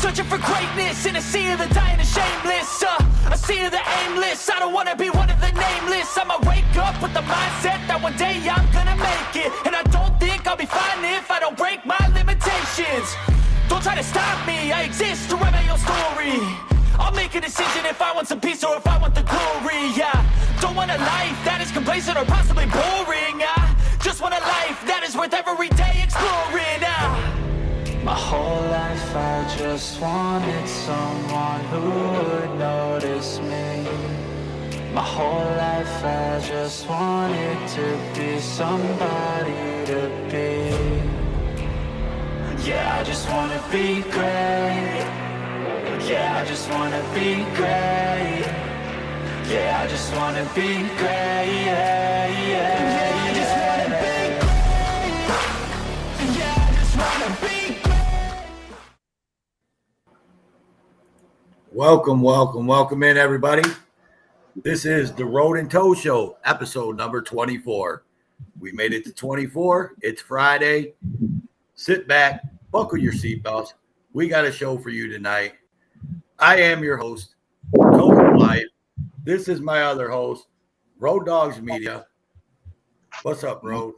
Searching for greatness in a sea of the dying and shameless, a sea of the aimless. I don't wanna be one of the nameless. I'ma wake up with the mindset that one day I'm gonna make it, and I don't think I'll be fine if I don't break my limitations. Don't try to stop me, I exist to write my own story. I'll make a decision if I want some peace or if I want the glory. Yeah, don't want a life that is complacent or possibly boring. I just want a life that is worth every day exploring. My whole life I just wanted someone who would notice me. My whole life I just wanted to be somebody to be. Yeah, I just wanna be great. Yeah, I just wanna be great. Yeah, I just wanna be great. Yeah, yeah, I just wanna be great. Yeah, I just wanna be great. Welcome in, everybody. This is the Road and Toe Show, episode number 24. We made it to 24. It's Friday. Sit back, buckle your seatbelts. We got a show for you tonight. I am your host, Toe for Life. This is my other host, Road Dogs Media. What's up, Road?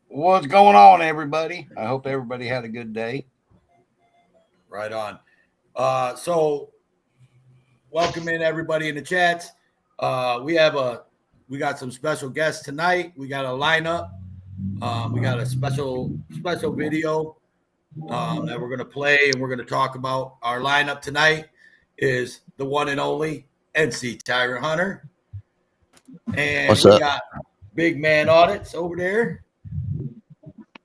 What's going on, everybody? I hope everybody had a good day. Right on. So welcome in everybody in the chats. We got some special guests tonight. We got a lineup. We got a special video that we're gonna play, and we're gonna talk about. Our lineup tonight is the one and only NC Tyrant Hunter, and What's we up? got Big Man Audits over there,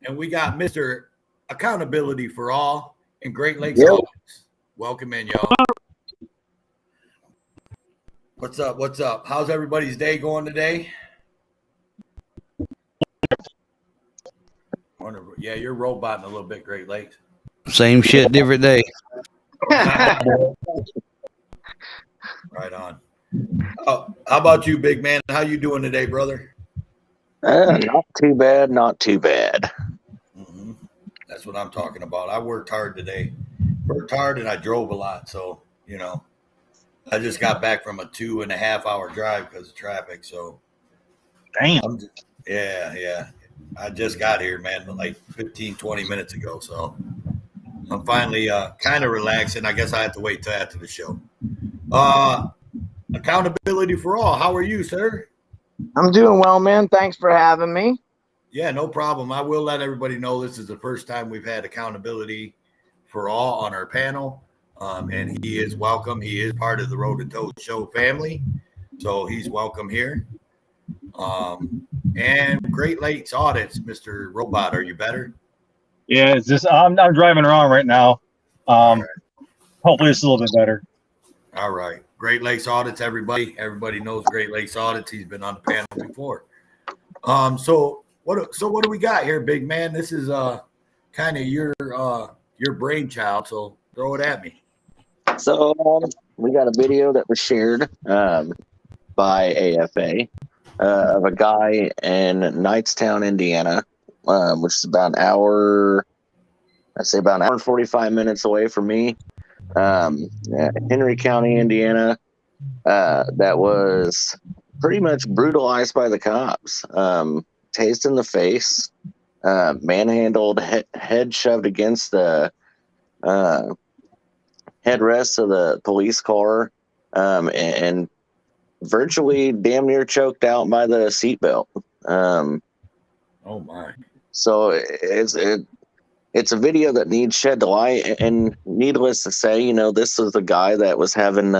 and we got Mr. Accountability for All and Great Lakes Audits. Welcome in, y'all. What's up? What's up? How's everybody's day going today? Wonderful. Yeah, you're roboting a little bit, Great Lakes. Same shit, different day. Right on. Oh, how about you, Big Man? How you doing today, brother? Not too bad, not too bad. Mm-hmm. That's what I'm talking about. I worked hard today. Worked hard, and I drove a lot. So, I just got back from a 2.5 hour drive because of traffic. So, Damn. Yeah. I just got here, man, like 15, 20 minutes ago. So I'm finally kind of relaxing. I guess I have to wait till after the show. Accountability for All. How are you, sir? I'm doing well, man. Thanks for having me. Yeah, no problem. I will let everybody know this is the first time we've had Accountability for All on our panel. And he is welcome. He is part of the Road and Toe Show family. So he's welcome here. And Great Lakes Audits, Mr. Robot, are you better? Yeah, it's just I'm driving around right now. Hopefully it's a little bit better. All right. Great Lakes Audits, everybody. Everybody knows Great Lakes Audits. He's been on the panel before. So what do we got here, big man? This is kind of your brainchild, so throw it at me. So we got a video that was shared by AFA of a guy in Knightstown, Indiana, which is about an hour. I'd say about an hour and 45 minutes away from me. Henry County, Indiana, that was pretty much brutalized by the cops. Tased in the face, manhandled, head shoved against the headrest of the police car, and virtually damn near choked out by the seatbelt. Oh my! So it's a video that needs shed light, and needless to say, this is the guy that was having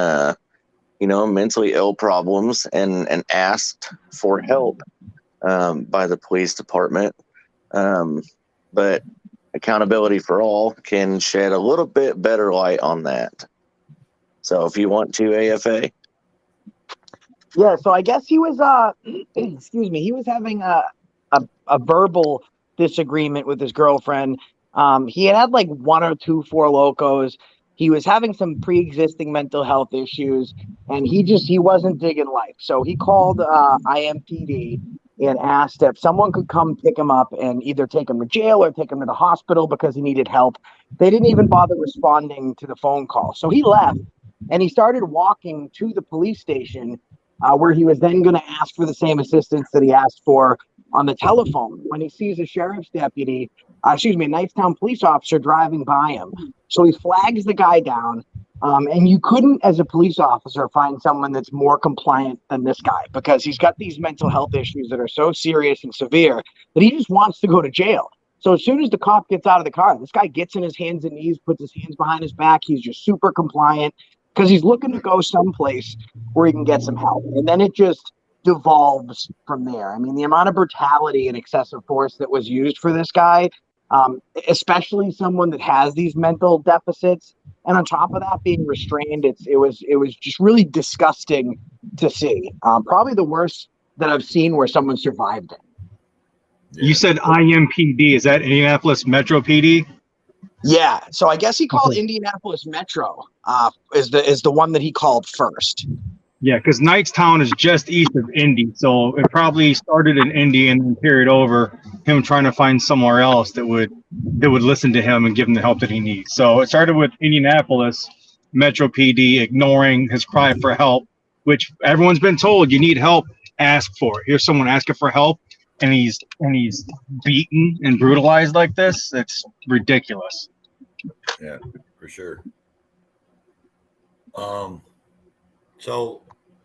mentally ill problems and asked for help by the police department. But Accountability for All can shed a little bit better light on that. So if you want to, AFA. Yeah, so I guess he was excuse me, he was having a verbal disagreement with his girlfriend. He had like 1 or 2 Four Locos. He was having some pre-existing mental health issues, and he wasn't digging life. So he called IMPD, and asked if someone could come pick him up and either take him to jail or take him to the hospital because he needed help. They didn't even bother responding to the phone call. So he left and he started walking to the police station where he was then going to ask for the same assistance that he asked for on the telephone when he sees a sheriff's deputy, a Knightstown police officer driving by him. So he flags the guy down. And you couldn't, as a police officer, find someone that's more compliant than this guy because he's got these mental health issues that are so serious and severe that he just wants to go to jail. So as soon as the cop gets out of the car, this guy gets in his hands and knees, puts his hands behind his back. He's just super compliant because he's looking to go someplace where he can get some help. And then it just devolves from there. I mean, the amount of brutality and excessive force that was used for this guy, especially someone that has these mental deficits, and on top of that, being restrained, it was just really disgusting to see. Probably the worst that I've seen where someone survived it. You said IMPD. Is that Indianapolis Metro PD? Yeah. So I guess he called Indianapolis Metro. Is the one that he called first. Yeah, because Knightstown is just east of Indy, so it probably started in Indy and then carried over. Him trying to find somewhere else that would listen to him and give him the help that he needs. So it started with Indianapolis Metro PD ignoring his cry for help, which everyone's been told you need help, ask for it. Here's someone asking for help, and he's beaten and brutalized like this. It's ridiculous. Yeah, for sure. So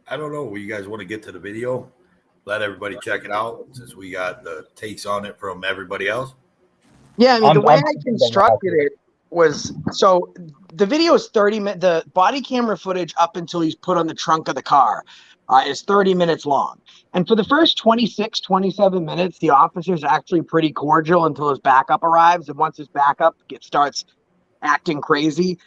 I don't know. You guys want to get to the video? Let everybody check it out since we got the takes on it from everybody else. Yeah, I mean, the way I constructed it was, so the video is 30 minutes. The body camera footage up until he's put on the trunk of the car is 30 minutes long. And for the first 26, 27 minutes, the officer's actually pretty cordial until his backup arrives. And once his backup starts acting crazy,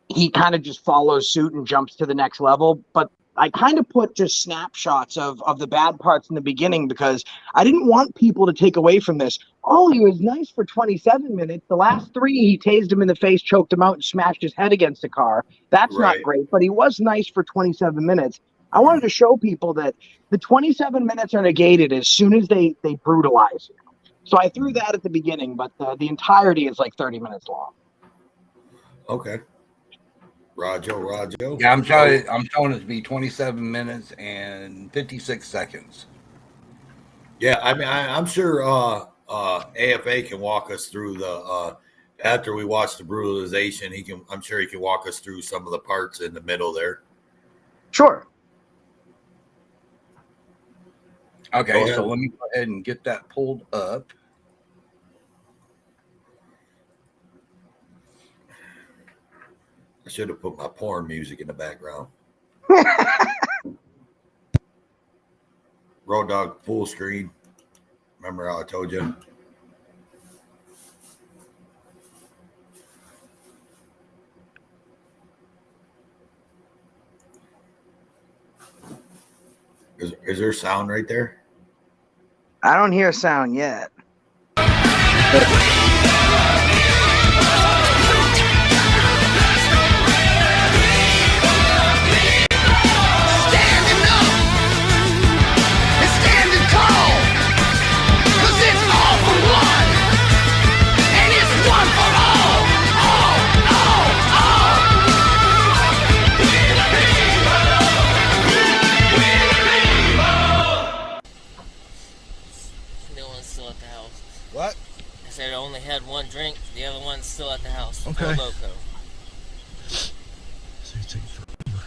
he kind of just follows suit and jumps to the next level. But I kind of put just snapshots of the bad parts in the beginning because I didn't want people to take away from this. Oh, he was nice for 27 minutes. The last 3, he tased him in the face, choked him out, and smashed his head against the car. That's not great, but he was nice for 27 minutes. I wanted to show people that the 27 minutes are negated as soon as they brutalize you. So I threw that at the beginning, but the entirety is like 30 minutes long. Okay. Rajo. Yeah, I'm showing it to be 27 minutes and 56 seconds. Yeah, I mean, I'm sure AFA can walk us through the after we watch the brutalization. I'm sure he can walk us through some of the parts in the middle there. Sure. Okay, so let me go ahead and get that pulled up. I should have put my porn music in the background. Road Dog full screen. Remember how I told you? Is there sound right there? I don't hear sound yet. What? I said I only had one drink. The other one's still at the house. Okay. Four Loko. So you take forever.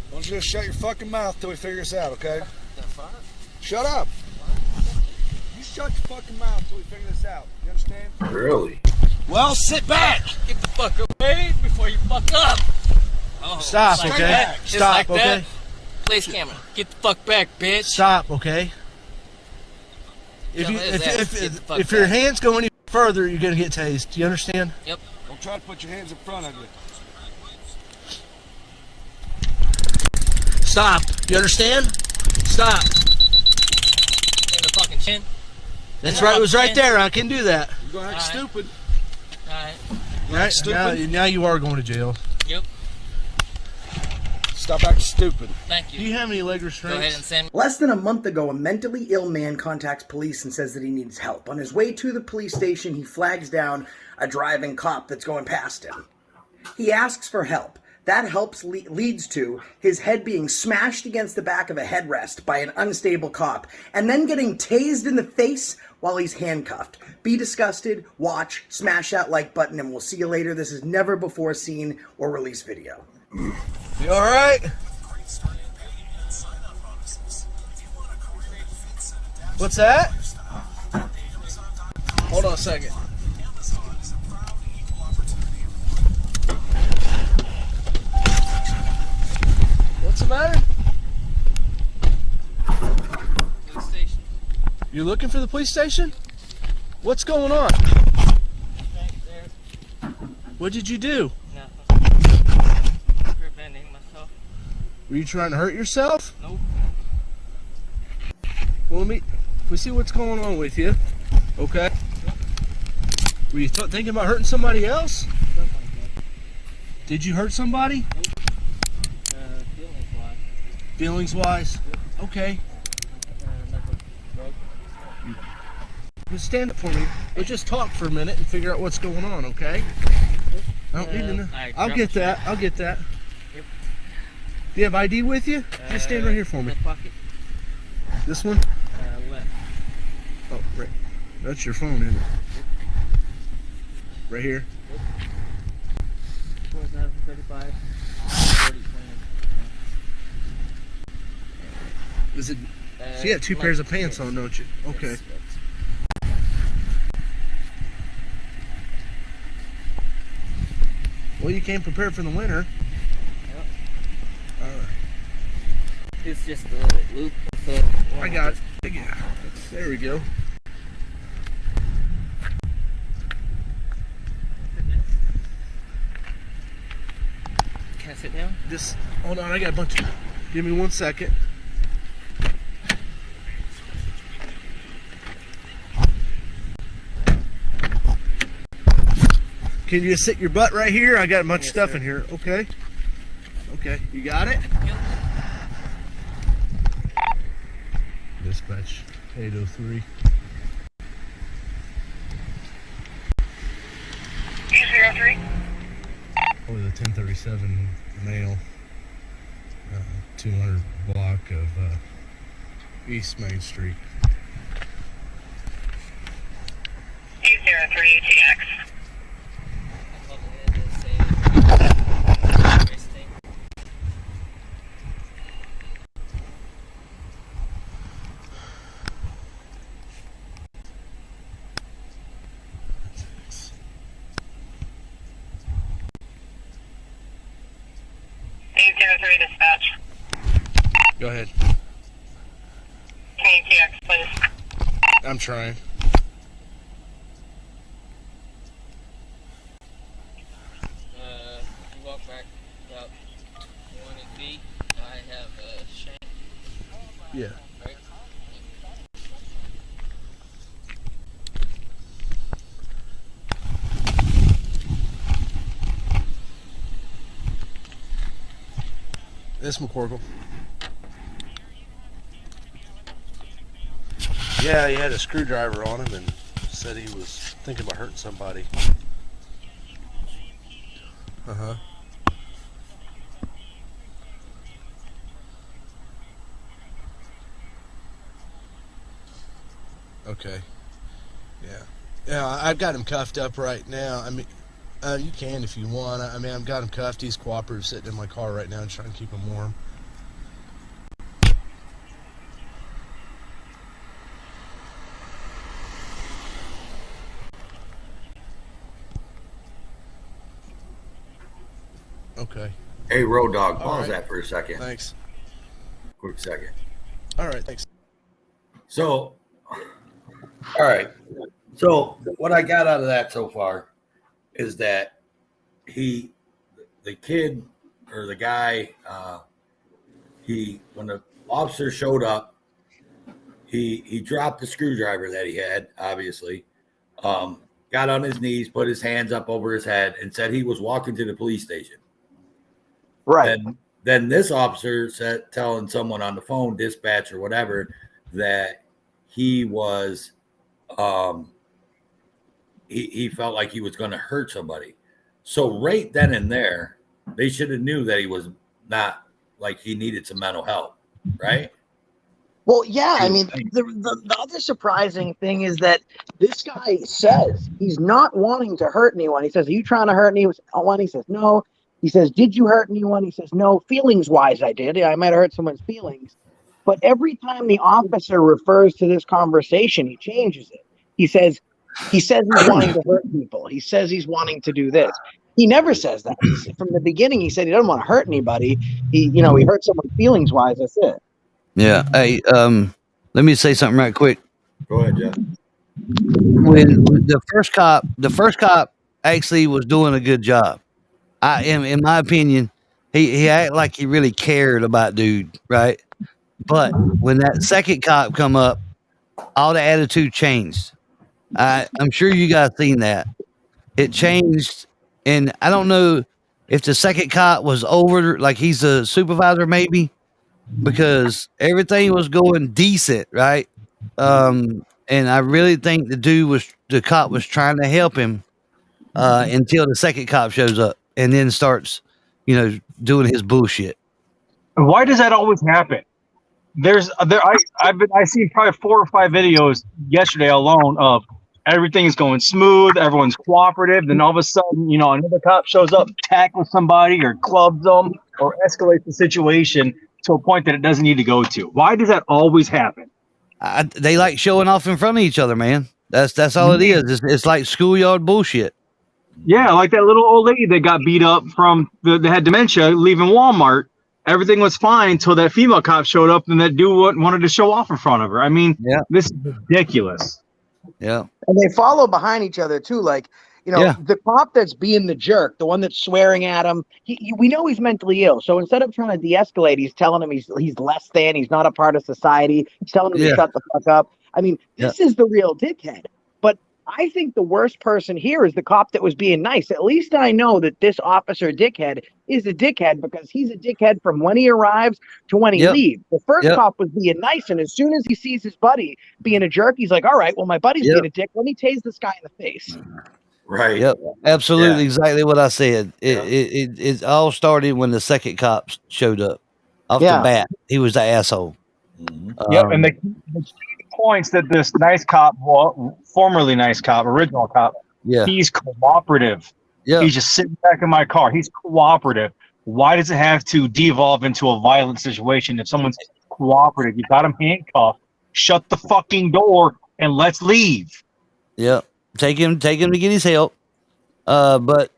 Why don't you just shut your fucking mouth till we figure this out, okay? Shut up. You shut your fucking mouth till we figure this out. You understand? Really? Well, sit back. Get the fuck away before you fuck up. Oh, Stop, like okay? that. Just Stop, like okay? That. Place camera. Get the fuck back, bitch. Stop, okay? If your hands go any further, you're gonna get tased. Do you understand? Yep. Don't try to put your hands in front of you. Stop. You understand? Stop. In the fucking chin. That's right. It was right there. I can do that. You're going to act All right. stupid. Alright. Right, stupid. Now you are going to jail. Yep. Stop acting stupid. Thank Do you. you have any leg Go restraints? ahead and send me. Less than a month ago, a mentally ill man contacts police and says that he needs help. On his way to the police station, he flags down a driving cop that's going past him. He asks for help. That leads to his head being smashed against the back of a headrest by an unstable cop, and then getting tased in the face while he's handcuffed. Be disgusted, watch, smash that like button, and we'll see you later. This is never before seen or released video. You all right? What's that? Hold on a second. What's the matter? Police station. You're looking for the police station? What's going on? Right there. What did you do? Nothing. Preventing myself. Were you trying to hurt yourself? Nope. Well, we see what's going on with you. Okay. Were you thinking about hurting somebody else? Something like that. Did you hurt somebody? Feelings wise. Feelings wise? Okay. Nothing broke. Just stand up for me. Let's just talk for a minute and figure out what's going on, okay? I don't need to know. I'll get that. I'll get that. Yep. Do you have ID with you? Just stand right here for me. Left pocket. This one? Left. Oh, right. That's your phone, isn't it? Right here? 2735. 30, 20. Is it? So you got two pairs of pants on, don't you? Okay. Yes. Well, you came prepared for the winter. Yep. Alright. It's just a loop. I got it. Yeah. There we go. Can I sit down? Just hold on. I got a bunch of. Give me 1 second. Can you just sit your butt right here? I got a bunch of stuff in here. Okay. Okay. You got it? Yep. Dispatch 803. Only the 1037 male, 200 block of East Main Street. 803 TX. Dispatch. Go ahead. TX, please. I'm trying. You walk back about 20 feet. I have a shank. Yeah. Right? This McCorkle. Yeah, he had a screwdriver on him and said he was thinking about hurting somebody. Uh-huh. Okay. Yeah. Yeah, I've got him cuffed up right now. I mean, you can if you want. I mean, I've got him cuffed. He's cooperative, sitting in my car right now and trying to keep him warm. Okay. Hey, Road Dog, All pause right. that for a second. Thanks. Quick second. All right, thanks. So, all right. So, what I got out of that so far is that the kid or the guy, when the officer showed up, he dropped the screwdriver that he had, obviously. Got on his knees, put his hands up over his head, and said he was walking to the police station. Right. Then this officer said, telling someone on the phone, dispatch or whatever, that he was, he felt like he was going to hurt somebody. So right then and there, they should have knew that he was not, like, he needed some mental help, right? Well, yeah, I mean, the other surprising thing is that this guy says he's not wanting to hurt anyone. He says, "Are you trying to hurt anyone?" He says, "No." He says, "Did you hurt anyone?" He says, "No. Feelings-wise, I did. I might have hurt someone's feelings." But every time the officer refers to this conversation, he changes it. He says he's wanting to hurt people. He says he's wanting to do this. He never says that. From the beginning, he said he doesn't want to hurt anybody. He hurt someone feelings-wise. That's it. Yeah. Hey, let me say something right quick. Go ahead, Jeff. When the first cop actually was doing a good job. In my opinion, he acted like he really cared about dude, right? But when that second cop come up, all the attitude changed. I'm sure you guys seen that. It changed, and I don't know if the second cop was over, like he's a supervisor maybe, because everything was going decent, right? And I really think the cop was trying to help him until the second cop shows up and then starts, doing his bullshit. Why does that always happen? I seen probably 4 or 5 videos yesterday alone of everything's going smooth, everyone's cooperative, then all of a sudden, another cop shows up, tackles somebody or clubs them or escalates the situation to a point that it doesn't need to go to. Why does that always happen? They like showing off in front of each other, man. That's all it is. It's like schoolyard bullshit. Yeah, like that little old lady that got beat up from that had dementia leaving Walmart. Everything was fine until that female cop showed up and that dude wanted to show off in front of her. I mean, This is ridiculous. Yeah. And they follow behind each other too. Like, the cop that's being the jerk, the one that's swearing at him, we know he's mentally ill. So instead of trying to de-escalate, he's telling him he's less than, he's not a part of society. He's telling him to shut the fuck up. I mean, this is the real dickhead. But I think the worst person here is the cop that was being nice. At least I know that this officer dickhead is a dickhead because he's a dickhead from when he arrives to when he leaves. The first cop was being nice, and as soon as he sees his buddy being a jerk, he's like, all right, well, my buddy's being a dick. Let me tase this guy in the face. Right. Yep. Absolutely. Exactly what I said. It all started when the second cop showed up. Off the bat, he was the asshole. Yep. And the points that this nice cop, formerly nice cop, original cop, he's cooperative. Yeah. He's just sitting back in my car. He's cooperative. Why does it have to devolve into a violent situation? If someone's cooperative, you got him handcuffed, shut the fucking door and let's leave. Yeah. Take him to get his help. But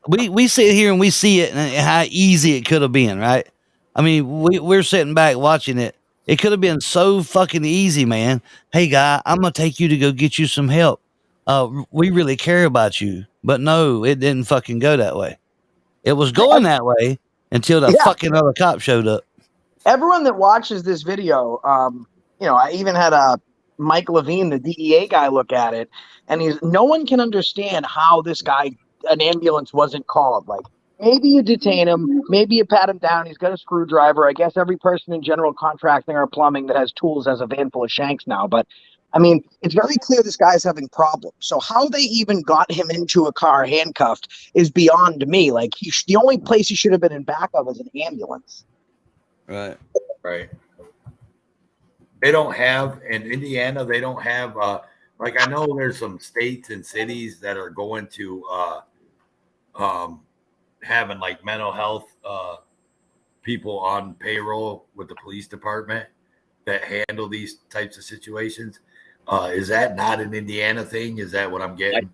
we sit here and we see it and how easy it could have been, right? I mean, we're sitting back watching it. It could have been so fucking easy, man. Hey, guy, I'm going to take you to go get you some help. We really care about you. But no, it didn't fucking go that way. It was going that way until the fucking other cop showed up. Everyone that watches this video, I even had Mike Levine, the DEA guy, look at it, and no one can understand how this guy, an ambulance wasn't called. Like, maybe you detain him, maybe you pat him down, he's got a screwdriver. I guess every person in general contracting or plumbing that has tools has a van full of shanks now. But, I mean, it's very clear this guy's having problems. So how they even got him into a car handcuffed is beyond me. Like, the only place he should have been in back of is an ambulance. Right. Right. They don't have, in Indiana, they don't have, like, I know there's some states and cities that are going to having like mental health people on payroll with the police department that handle these types of situations. Is that not an Indiana thing? Is that what I'm getting?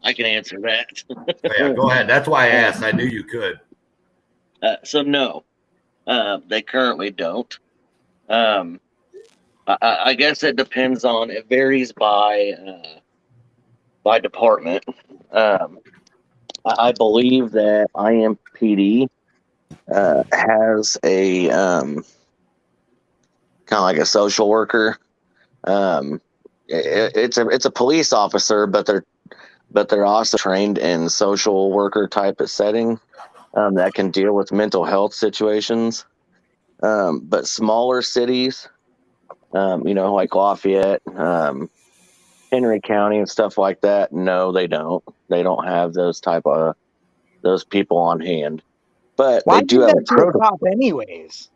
I can answer that. Yeah, go ahead. That's why I asked. I knew you could. So no, they currently don't. I guess it depends on, it varies by department. I believe that IMPD has a kind of like a social worker. It's a police officer, but they're also trained in social worker type of setting that can deal with mental health situations. But smaller cities, like Lafayette, Henry County and stuff like that, no, they don't. They don't have those people on hand. But Why they do give have that a to a protocol. cop anyways?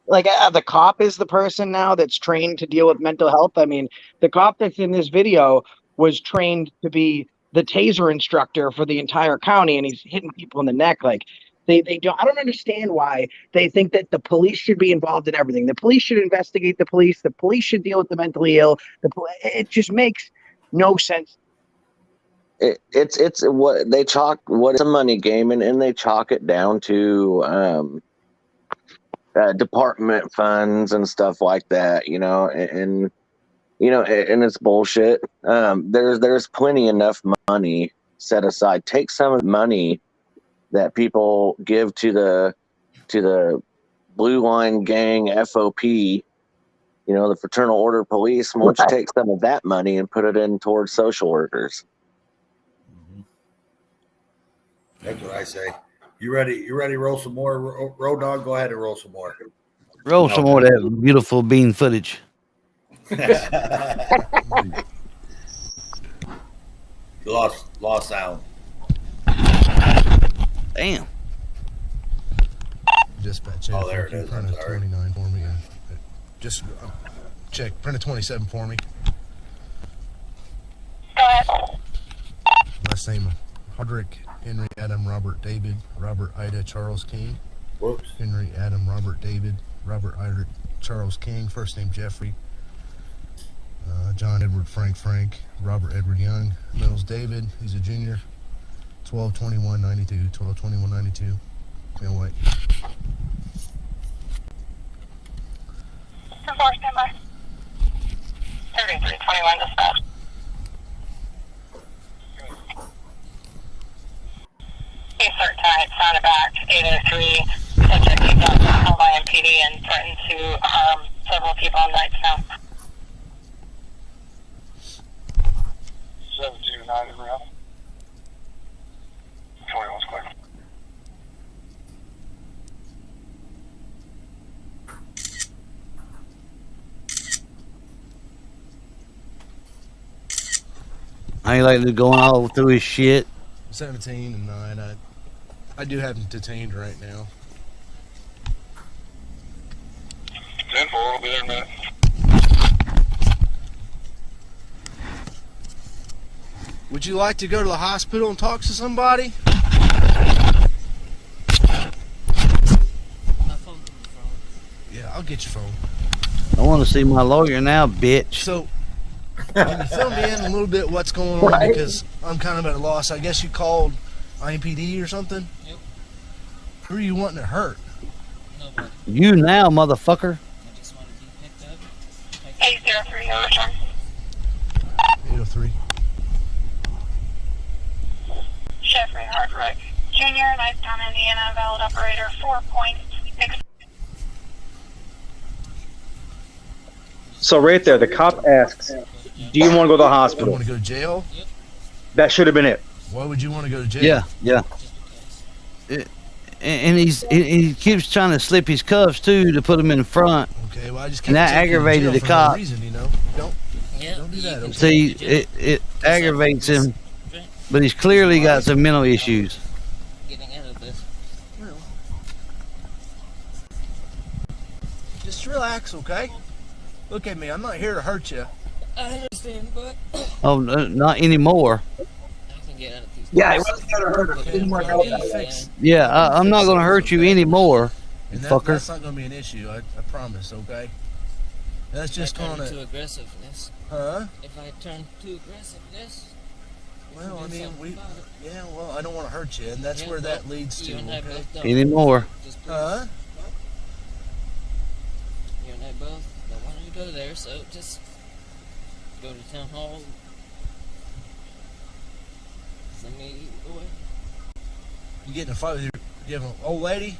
Like the cop is the person now that's trained to deal with mental health. I mean, the cop that's in this video was trained to be the taser instructor for the entire county, and he's hitting people in the neck. Like they don't. I don't understand why they think that the police should be involved in everything. The police should investigate the police. The police should deal with the mentally ill. It just makes no sense. It's what they chalk what is a money game, and they chalk it down to department funds and stuff like that, and it's bullshit. There's plenty enough money set aside. Take some of the money that people give to the Blue Line Gang FOP, the Fraternal Order Police. Why don't you take some of that money and put it in towards social workers? That's what I say. You ready? You ready to roll some more? Road Dog, go ahead and roll some more. Roll some more of that beautiful bean footage. Lost sound. Damn. Dispatch. Oh, there it is. Print a 29 for me. Just check. Print a 27 for me. Go ahead. Last name Hodrick, Henry Adam Robert David Robert Ida Charles King. Whoops. Henry Adam Robert David Robert Ida Charles King. First name Jeffrey. John Edward Frank Robert Edward Young. Middle's David. He's a junior. 12/21/92. 12/21/92. Can't wait. 4 standby. 3321 dispatch. Insert tonight, sound back, 803. Subject keeps on held by MPD and threatened to harm several people on nights now. 729 is around. 21's clear. I ain't like going all through his shit. 17 and 9. I do have him detained right now. 10-4, we'll be there in a minute. Would you like to go to the hospital and talk to somebody? Yeah, I'll get your phone. I want to see my lawyer now, bitch. So, can you fill me in a little bit what's going on? Right. Because I'm kind of at a loss. I guess you called IMPD or something? Yep. Who are you wanting to hurt? Nobody. You now, motherfucker. I just want to be picked up. 803, your return. 803. Jeffrey Hardrick, Jr., Nicetown, Indiana, valid operator 4.6. So right there, the cop asks, do you want to go to the You hospital? want to go to jail? That should have been it. Why would you want to go to jail? Yeah. And he keeps trying to slip his cuffs too to put him in front. Okay, well, I just And can't that take you to aggravated jail the for no cop. reason, Don't do that. Okay? See, it aggravates him, but he's clearly got some mental issues. Getting out of this. Just relax, okay? Look at me. I'm not here to hurt you. I understand, but Oh, not anymore. I can get out of these. Yeah, it wasn't gonna hurt him. It didn't work out that way. Yeah, I'm not going to hurt you anymore, And fucker. that's not going to be an issue. I promise, okay? That's just If I going turn to... to aggressiveness. Huh? If I turn to aggressiveness. Well, I do mean, something about it. yeah, well, I don't want to hurt you, and that's Yeah, where that well, leads to, you and I okay? both don't. Anymore. Just please. Huh? You and I both don't want to go there, so just go to town hall. Send me away. You get in a fight with you have an old lady?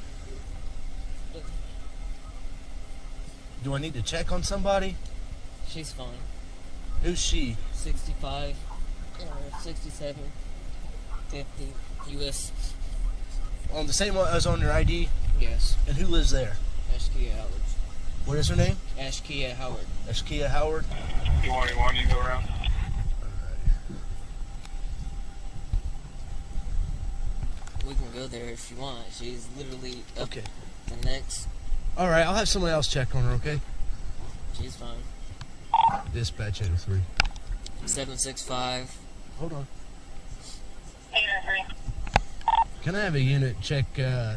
Do I need to check on somebody? She's fine. Who's she? 65, 67, 50, U.S. On the same one as on your ID? Yes. And who lives there? Ashkia Howard. What is her name? Ashkia Howard. Ashkia Howard? You want you go around? We can go there if you want. She's literally up Okay. the next. All right, I'll have somebody else check on her, okay? She's fine. Dispatch 803. 765. Hold on. 803. Can I have a unit check the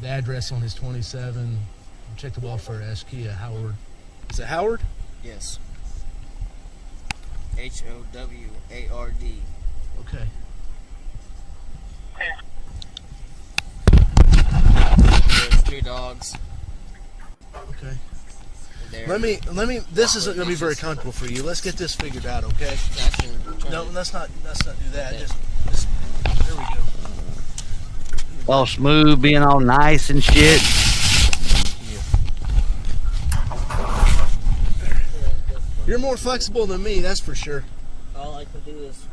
address on his 27? Check the welfare at Ashkia Howard. Is it Howard? Yes. HOWARD. Okay. There's 3 dogs. Okay. There. Let me. This isn't going to be very comfortable for you. Let's get this figured out, okay? I can try No, to- let's not do that. Okay. Just there we go. All smooth, being all nice and shit. You're more flexible than me, that's for sure. All I can do is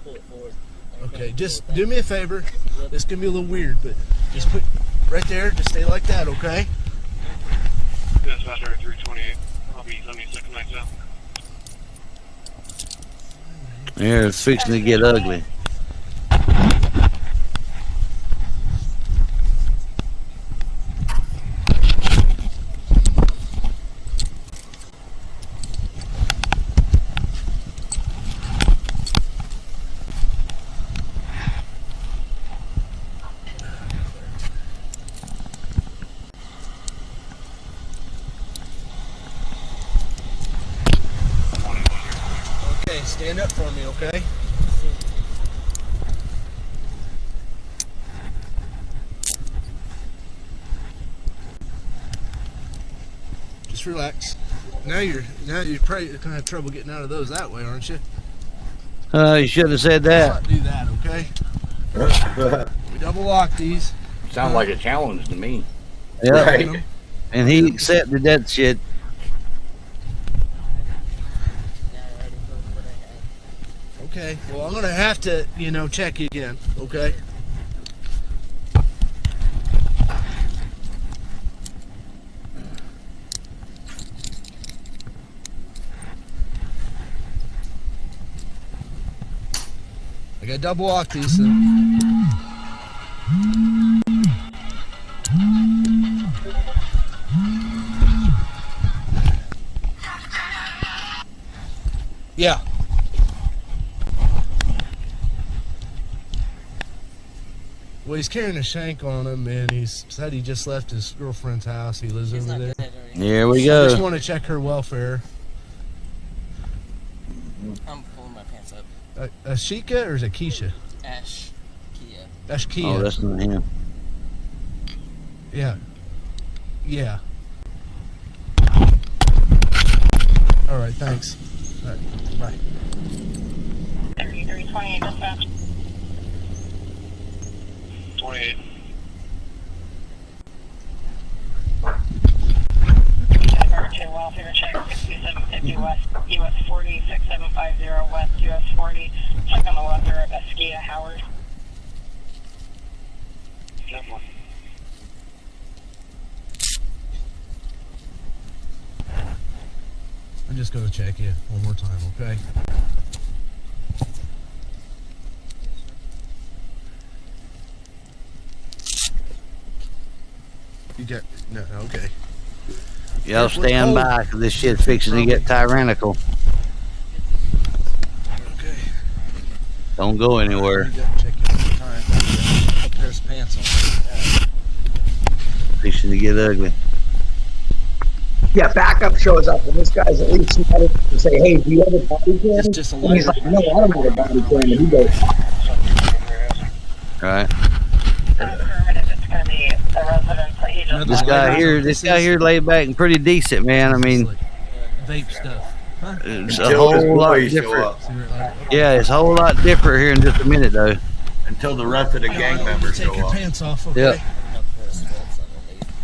pull it forward. I Okay, can't just pull it do me a favor. This can be a little weird, but just put right there. Just stay like that, okay? Dispatcher 328. I'll be 76 myself. Yeah, it's fixing to get ugly. Okay, stand up for me, okay? Just relax. Now you're probably gonna have trouble getting out of those that way, aren't you? You should have said that. Let's not do that, okay? We double lock these. Sounds like a challenge to me. Yeah. Right. And he accepted that shit. Okay. Well, I'm gonna have to, check you again. Okay. I got double lock these. So. Yeah. Well, he's carrying a shank on him, and he said he just left his girlfriend's house. He lives over there. Here we I go. just want to check her welfare. I'm pulling my pants up. Ashika or is it Keisha? Ash. Kia. Ashkia. Oh, that's not him. Yeah. Yeah. All right, thanks. All right, bye. 3328 dispatch. 28. Number 2, welfare check 6750 West, US 40, 6750 West, US 40. Check on the welfare of Ashkia Howard. Definitely. I'm just going to check you one more time, okay? You got no, okay. Y'all stand by, 'cause this shit's fixing to get tyrannical. Okay. Don't go anywhere. You got to check you one more time. There's pants on. Fixing to get ugly. Yeah, backup shows up, and this guy's at least smart enough to say, "Hey, do you have a body cam?" It's just a And he's like, "No, I don't have a body cam." And he goes, Right. It's going to be the residence that he just This guy here laid back and pretty decent, man. I mean, Vape stuff. Huh? it's a whole lot different. Yeah, it's a whole lot different here in just a minute, though. Until the rest of the gang members Take show your up. pants off, okay? Yep.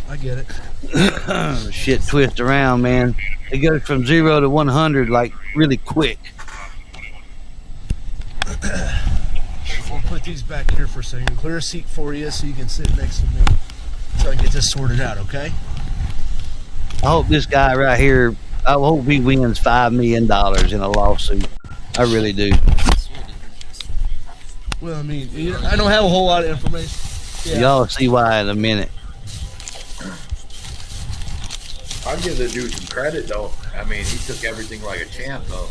I get it. Shit twist around, man. It goes from 0 to 100 like really quick. We'll put these back here for a second. Clear a seat for you so you can sit next to me. So I can get this sorted out, okay? I hope this guy right here, I hope he wins $5 million in a lawsuit. I really do. Well, I mean, I don't have a whole lot of information. Yeah. Y'all see why in a minute. I'll give the dude some credit though. I mean, he took everything like a champ though.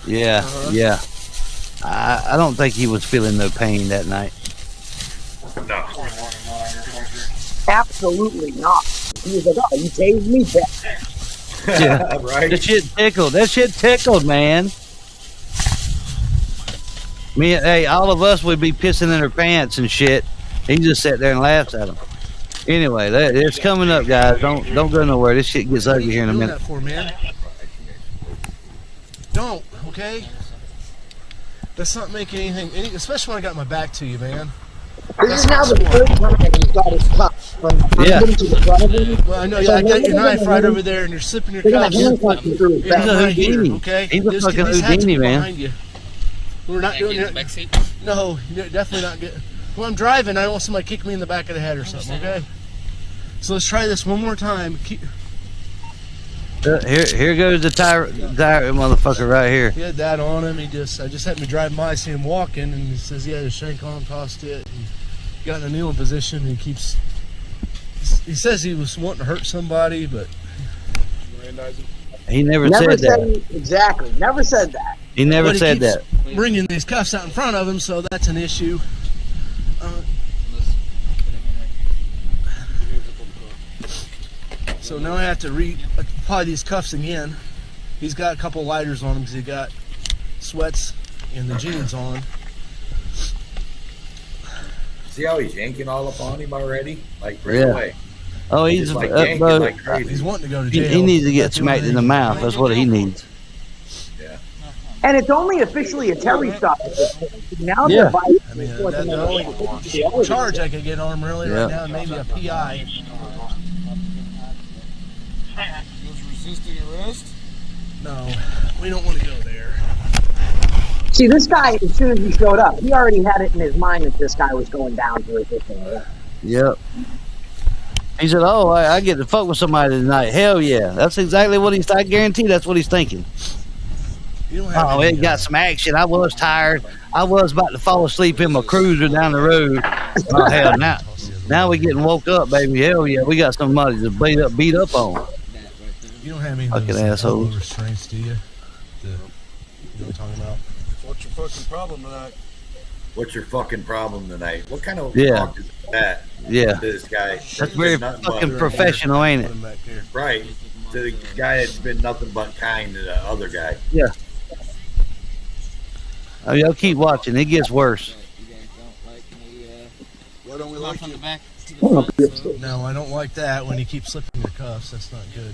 Yeah, yeah. I don't think he was feeling no pain that night. No. Absolutely not. He was like, oh, you tased me back. Yeah, right. That shit tickled. That shit tickled, man. Hey, all of us would be pissing in our pants and shit. He just sat there and laughed at him. Anyway, it's coming up, guys. Don't go nowhere. This shit gets ugly here in a minute. That for, man. Don't, okay? Let's not make anything, especially when I got my back to you, man. This is now the third time he got his cup. Yeah. Well, I know. I got your knife right over there, and you're slipping your cups. He's a Houdini. Okay? He's a Just fucking get these hats Houdini, man. behind you. We're not doing it. No, you're definitely not good. When I'm driving, I don't want somebody kick me in the back of the head or something, okay? So let's try this one more time. Here goes the tire motherfucker right here. He had that on him. I just happened to drive by, see him walking, and he says he had his shank on, tossed it, and got in a kneeling position. And he says he was wanting to hurt somebody, but he never said that. Exactly. Never said that. He never said that. Bringing these cuffs out in front of him, so that's an issue. So now I have to apply these cuffs again. He's got a couple lighters on him because he got sweats and the jeans on. See how he's yanking all up on him already? Like right Yeah. away. Oh, he's like yanking like crazy. He's wanting to go to jail. He needs to get smacked in the mouth. That's what he needs. And it's only officially a Terry stop at this point. Now Yeah. I mean, that's the only charge I could get on him really right now, maybe a PI. Resisting arrest? No, we don't want to go there. See, this guy, as soon as he showed up, he already had it in his mind that this guy was going down for resisting. Yep. He said, "Oh, I get to fuck with somebody tonight." Hell yeah, that's exactly what I guarantee that's what he's thinking. Oh, it got some action. I was tired. I was about to fall asleep in my cruiser down the road. Oh hell, now we getting woke up, baby. Hell yeah, we got somebody to beat up on. You don't have any fucking assholes. restraints, do you? You know what I'm talking about? What's your fucking problem tonight? What's your fucking problem tonight? What kind of Yeah. talk is that? Yeah. To this guy. That's very fucking professional, ain't it? Right. To the guy that's been nothing but kind to the other guy. Yeah. Oh, y'all keep watching. It gets worse. Why don't we like you? No, I don't like that when he keeps slipping your cuffs. That's not good.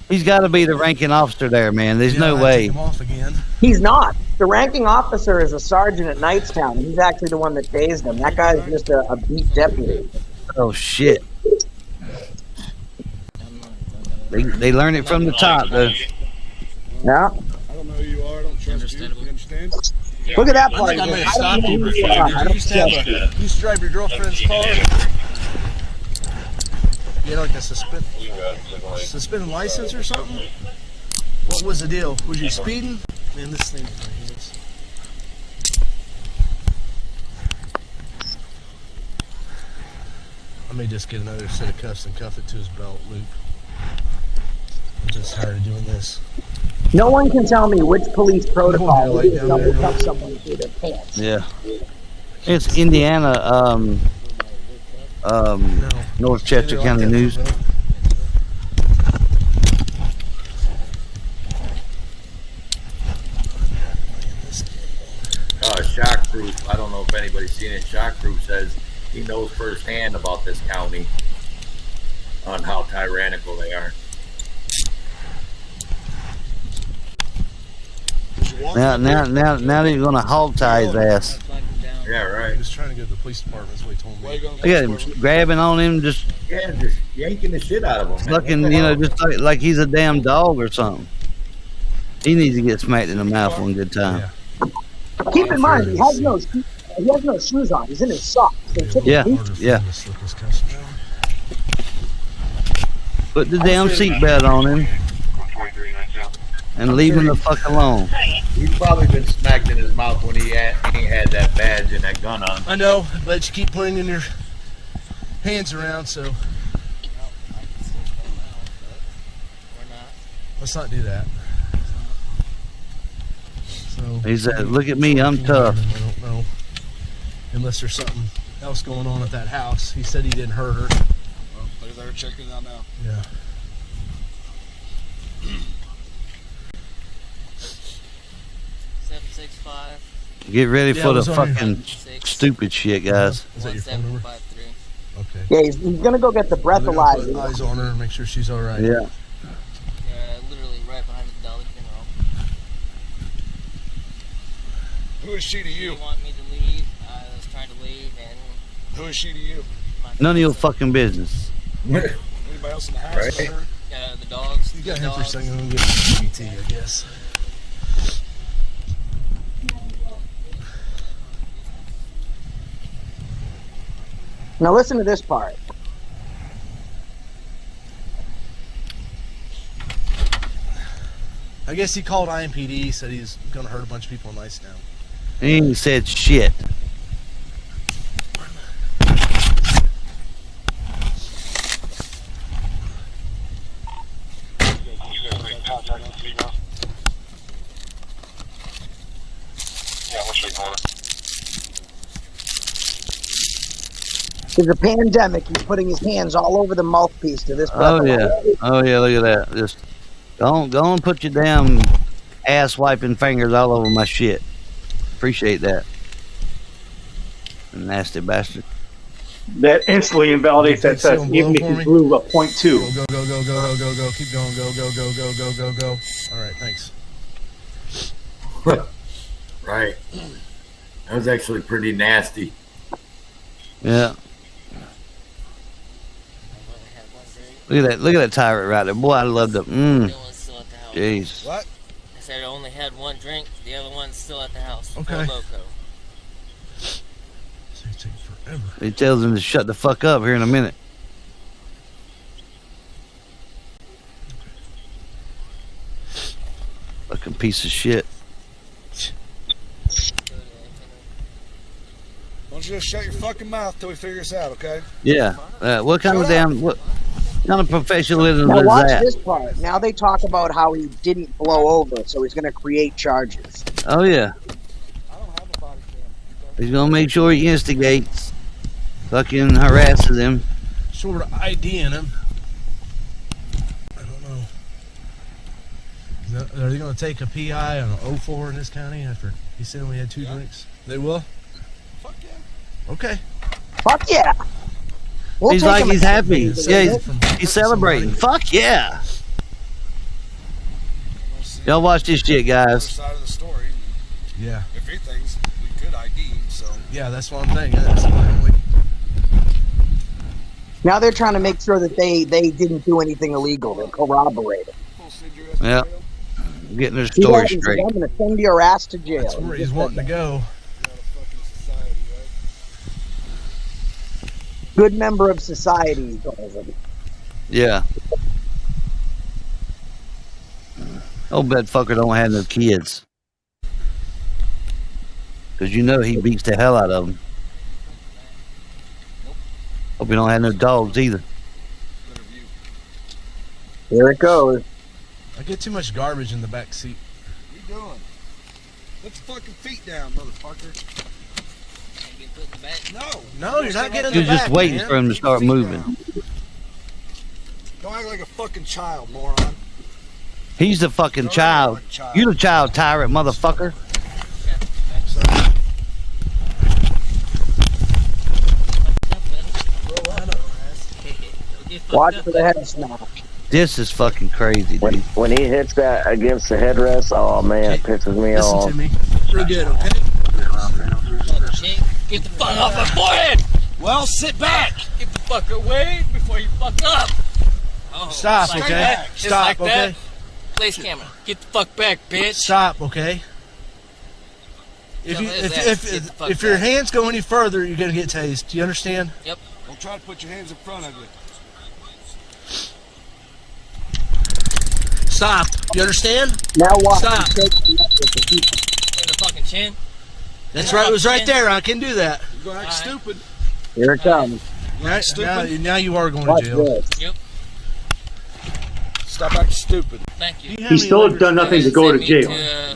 He's got to be the ranking officer there, man. There's no way. Take him off again. He's not. The ranking officer is a sergeant at Knightstown. He's actually the one that tased him. That guy's just a beat deputy. Oh shit. They learn it from the top, though. Yeah. I don't know who you are. I don't trust you. You understand? Look at that I part. think I may have stopped you before. You used to drive your girlfriend's car. You had like a suspended license or something? What was the deal? Was you speeding? Man, this thing is my hands. I may just get another set of cuffs and cuff it to his belt loop. I'm just tired of doing this. No one can tell me which police protocol is double cuff someone through their pants. Yeah. It's Indiana, North Chester County News. Shockproof. I don't know if anybody's seen it. Shockproof says he knows firsthand about this county on how tyrannical they are. Now they're gonna hog tie his ass. Yeah, right. He was trying to go to the police department. That's what he told me. Look at him grabbing on him, just yanking the shit out of him. man. fucking, What the you know, hell? just like he's a damn dog or something. He needs to get smacked in the mouth one good time. Keep in mind, he has no shoes on. He's in his socks. They took his Yeah, boots. yeah. Put the damn seatbelt on him and leave him the fuck alone. He's probably been smacked in his mouth when he had that badge and that gun on. I know, but you keep putting your hands around, so let's not do that. So He said, "Look at me, I'm tough." I don't know, unless there's something else going on at that house. He said he didn't hurt her. Well, they're checking it out now. Yeah. Get ready Yeah, for it the was on your- fucking stupid shit, guys. Is that your phone number? Okay. Yeah, he's gonna go get the We gotta breathalyzer. put eyes on her and make sure she's all right. Yeah. Literally right behind the Dollar General. Who is she to you? She wanted me to leave. I was trying to leave, and Who is she to you? None of your fucking business. Anybody else in the house? Right. with her? the dogs. You got the him for a dogs. second. I'm gonna get CBT, I guess. Now listen to this part. I guess he called IMPD, said he's gonna hurt a bunch of people in Nicetown. He ain't said shit. You guys make contact with me now? Yeah, what's your corner? There's a pandemic. He's putting his hands all over the mouthpiece to this. Oh yeah. breathalyzer. Oh yeah, look at that. Just go and put your damn ass wiping fingers all over my shit. Appreciate that. Nasty bastard. That instantly invalidates that test, even if you blew a .2. Go, go, go, go, go, go, go. Keep going. Go, go, go, go, go, go, go. All right, thanks. Right. That was actually pretty nasty. Yeah. Look at that tyrant right there. Boy, I loved it. Jeez. What? I said I only had one drink. The other one's still at the house. Okay. Four Loko. He tells him to shut the fuck up here in a minute. Fucking piece of shit. Why don't you just shut your fucking mouth till we figure this out, okay? Yeah. What kind of what kind of professionalism Now is watch that? this part. Now they talk about how he didn't blow over, so he's gonna create charges. Oh yeah. He's gonna make sure he instigates, fucking harasses him. Sort of IDing him. I don't know. Are they going to take a PI on an 04 in this county after he said we had two drinks? They will? Fuck yeah. Okay. Fuck yeah. We'll He's take like him he's a- happy. Yeah, he's celebrating. Fuck yeah. Y'all watch this shit, guys. Side of the story. Yeah. If he thinks we could ID him, so. Yeah, that's what I'm thinking. That's my only... Now they're trying to make sure that they didn't do anything illegal. They corroborate it. Yeah. Getting their story He's straight. I'm gonna send your ass to jail. That's where he's wanting to go. Good member of society, he calls him. Yeah. Old that fucker don't have no kids. Cause you know he beats the hell out of them. Hope he don't have no dogs either. Here it goes. I get too much garbage in the back seat. What you doing? Put the fucking feet down, motherfucker. No, you're not getting You're just waiting for him to start moving. Don't act like a fucking child, moron. He's the fucking child. You the child tyrant, motherfucker. Watch for the head smash. This is fucking crazy, dude. When he hits that against the headrest, oh man, it pisses me Listen off. to me. Real good, okay? Get the fuck off my forehead! Well, sit back. Get the fuck away before you fuck up! Oh, Stop, it's okay? that? It's Stop, like okay? that? Place camera. Get the fuck back, bitch! Stop, okay? Tell his ass, get the fuck If your back. hands go any further, you're gonna get tased. Do you understand? Yep. Don't try to put your hands in front of you. Stop. You understand? Now watch. Stop. In the fucking chin. That's right. It was right there. I can do that. You're gonna act stupid. Here it comes. Now you are going Watch to jail. this. Yep. Stop acting stupid. Thank you. He still has done nothing to go to Send me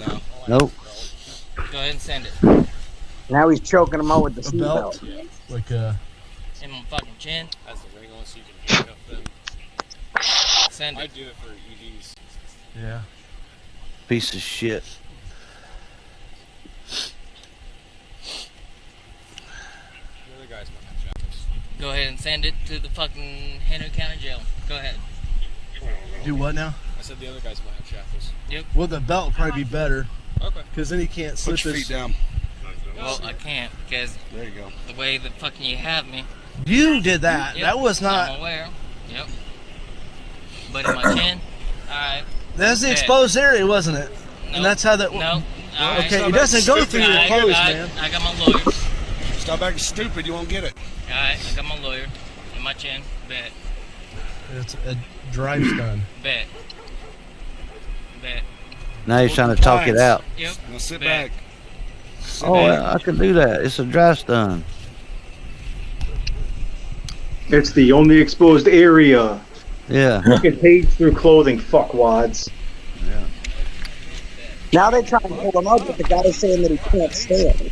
jail. Nope. Go ahead and send it. Now he's choking him out with the A belt. seatbelt. Like In my fucking chin. That's the ring on so you can handcuff them. Send it. I do it for EDs. yeah. Piece of shit. The other guys might have shackles. Go ahead and send it to the fucking Henry County Jail. Go ahead. Do what now? I said the other guys might have shackles. Yep. Well, the belt would probably be better. Okay. Because then he can't slip Put your his feet down. Well, I can't because There you go. the way that fucking you have me. You did that. Yep. That was I'm not. aware. Yep. But in my chin. Alright. That's the Okay. exposed area, wasn't it? No. And that's how that. No. Alright. Okay, it doesn't go through your clothes, man. I got my lawyer. Stop acting stupid. You won't get it. Alright, I got my lawyer. In my chin. Bet. It's a drive stun. Bet. Bet. Now he's trying to talk it out. Yep. Now sit Bet. back. Sit Oh, back. I can do that. It's a dry stun. It's the only exposed area. Yeah. You can tase through clothing, fuckwads. Now they're trying to pull him out, but the guy is saying that he can't stand.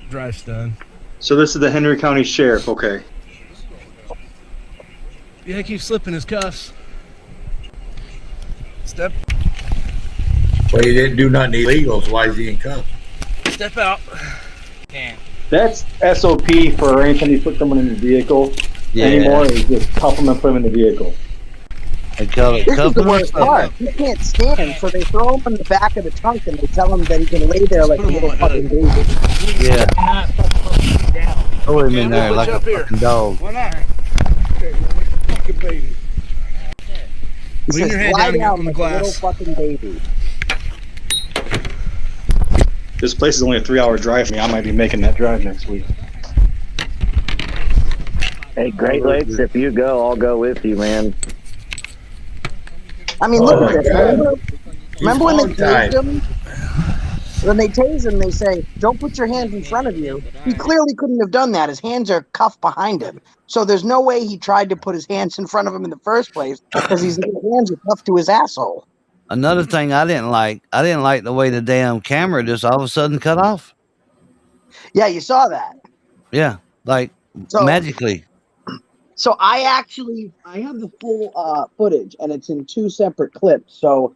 Drive stun. So this is the Henry County Sheriff, okay. Yeah, keep slipping his cuffs. Step Well, he didn't do nothing illegal, so why is he in cuffs? step out. Damn. That's SOP for anytime you put someone in the vehicle anymore, is just cuff them and put them in the vehicle. They call it This is the cuffing. worst part. He can't stand, so they throw him in the back of the trunk and they tell him that he can lay there like a little fucking baby. Yeah. Throw him in there put like you a up here. fucking dog. Why not? Okay, like a fucking baby. He Lean says, your head lie down and get down in the like a little glass. fucking baby. This place is only a 3-hour drive for me. I might be making that drive next week. Hey, Great Lakes, if you go, I'll go with you, man. I mean, look at this. Remember when they hog-tied. tased him? When they tase him, they say, don't put your hands in front of you. He clearly couldn't have done that. His hands are cuffed behind him. So there's no way he tried to put his hands in front of him in the first place because his hands are cuffed to his asshole. Another thing I didn't like the way the damn camera just all of a sudden cut off. Yeah, you saw that. Yeah. Like So- magically. So I have the full footage, and it's in 2 separate clips. So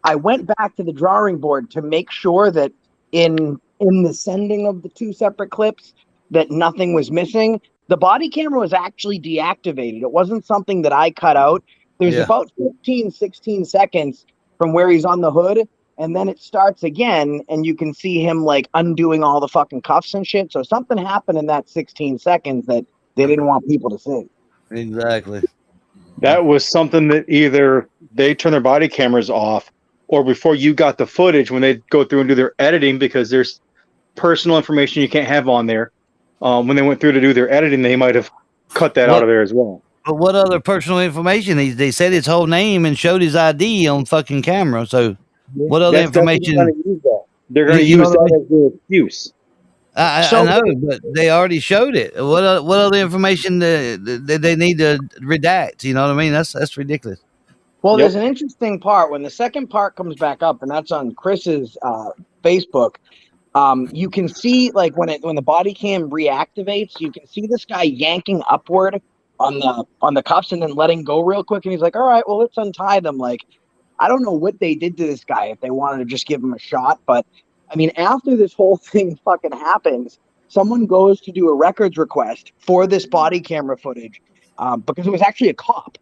I went back to the drawing board to make sure that in the sending of the 2 separate clips that nothing was missing. The body camera was actually deactivated. It wasn't something that I cut out. There's Yeah. about 15, 16 seconds from where he's on the hood, and then it starts again, and you can see him like undoing all the fucking cuffs and shit. So something happened in that 16 seconds that they didn't want people to see. Exactly. That was something that either they turn their body cameras off, or before you got the footage, when they go through and do their editing, because there's personal information you can't have on there. When they went through to do their editing, they might have cut that out of there as well. But what other personal information? They said his whole name and showed his ID on fucking camera. So what other information? They're going to You know use that as their excuse. I know, but they already showed it. What other information they need to redact? You know what I mean? That's ridiculous. Well, there's an interesting part when the second part comes back up, and that's on Chris's Facebook. You can see like when the body cam reactivates, you can see this guy yanking upward on the cuffs and then letting go real quick, and he's like, "All right, well, let's untie them." Like, I don't know what they did to this guy if they wanted to just give him a shot, but I mean, after this whole thing fucking happens, someone goes to do a records request for this body camera footage because it was actually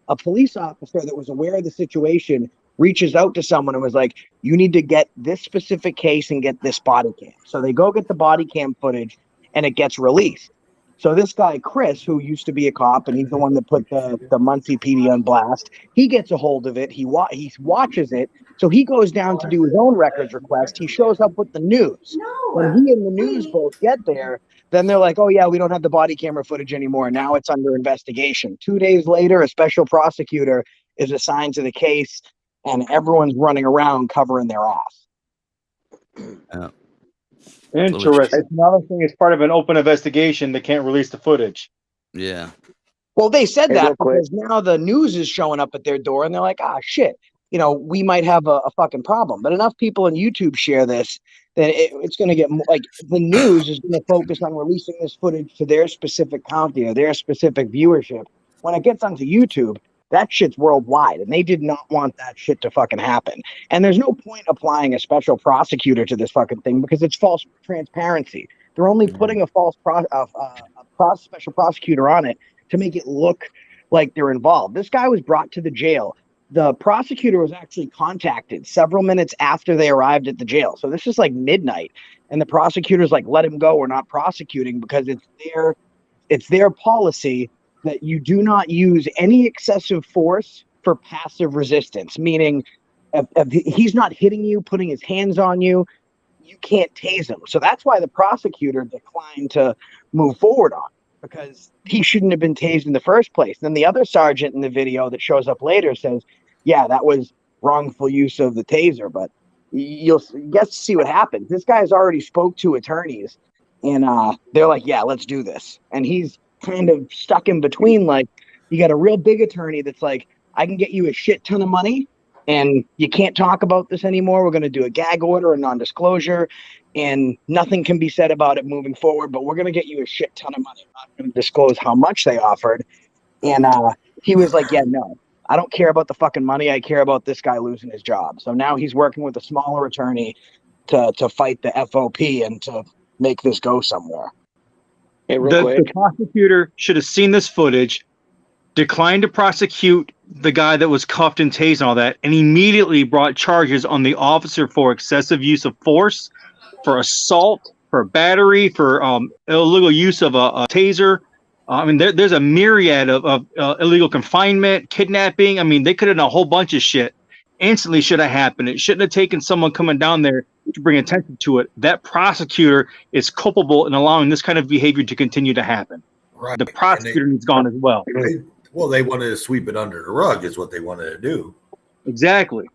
a police officer that was aware of the situation, reaches out to someone and was like, you need to get this specific case and get this body cam. So they go get the body cam footage and it gets released. So this guy, Chris, who used to be a cop, and he's the one that put the Muncie PD on blast, he gets a hold of it. He watches it. So he goes down to do his own records request. He shows up with the news. When he and the news both get there, then they're like, oh, yeah, we don't have the body camera footage anymore. Now it's under investigation. 2 days later, a special prosecutor is assigned to the case, and everyone's running around covering their ass. Interesting. Another thing is part of an open investigation. They can't release the footage. Yeah. Well, they said Hey, that real quick. because now the news is showing up at their door, and they're like, ah, shit. You know, we might have a fucking problem. But enough people on YouTube share this, then it's going to get like the news is going to focus on releasing this footage to their specific county or their specific viewership. When it gets onto YouTube, that shit's worldwide, and they did not want that shit to fucking happen. And there's no point applying a special prosecutor to this fucking thing because it's false transparency. They're only putting a false special prosecutor on it to make it look like they're involved. This guy was brought to the jail. The prosecutor was actually contacted several minutes after they arrived at the jail. So this is like midnight, and the prosecutor's like, let him go. We're not prosecuting because it's their policy that you do not use any excessive force for passive resistance, meaning if he's not hitting you, putting his hands on you, you can't tase him. So that's why the prosecutor declined to move forward on, because he shouldn't have been tased in the first place. Then the other sergeant in the video that shows up later says, yeah, that was wrongful use of the taser, but you'll get to see what happens. This guy's already spoke to attorneys, and they're like, yeah, let's do this. And he's kind of stuck in between. Like, you got a real big attorney that's like, I can get you a shit ton of money, and you can't talk about this anymore. We're going to do a gag order, a non-disclosure, and nothing can be said about it moving forward, but we're going to get you a shit ton of money. I'm not going to disclose how much they offered. And he was like, yeah, no, I don't care about the fucking money. I care about this guy losing his job. So now he's working with a smaller attorney to fight the FOP and to make this go somewhere. Hey, The prosecutor should have seen this footage, declined to prosecute the guy that was cuffed and tased and all that, and immediately brought charges on the officer for excessive use of force, for assault, for battery, for illegal use of a taser. I mean, there's a myriad of illegal confinement, kidnapping. I mean, they could have done a whole bunch of shit. Instantly should have happened. It shouldn't have taken someone coming down there to bring attention to it. That prosecutor is culpable in allowing this kind of behavior to continue to happen. Right. The prosecutor needs gone as well. They wanted to sweep it under the rug is what they wanted to do. Exactly.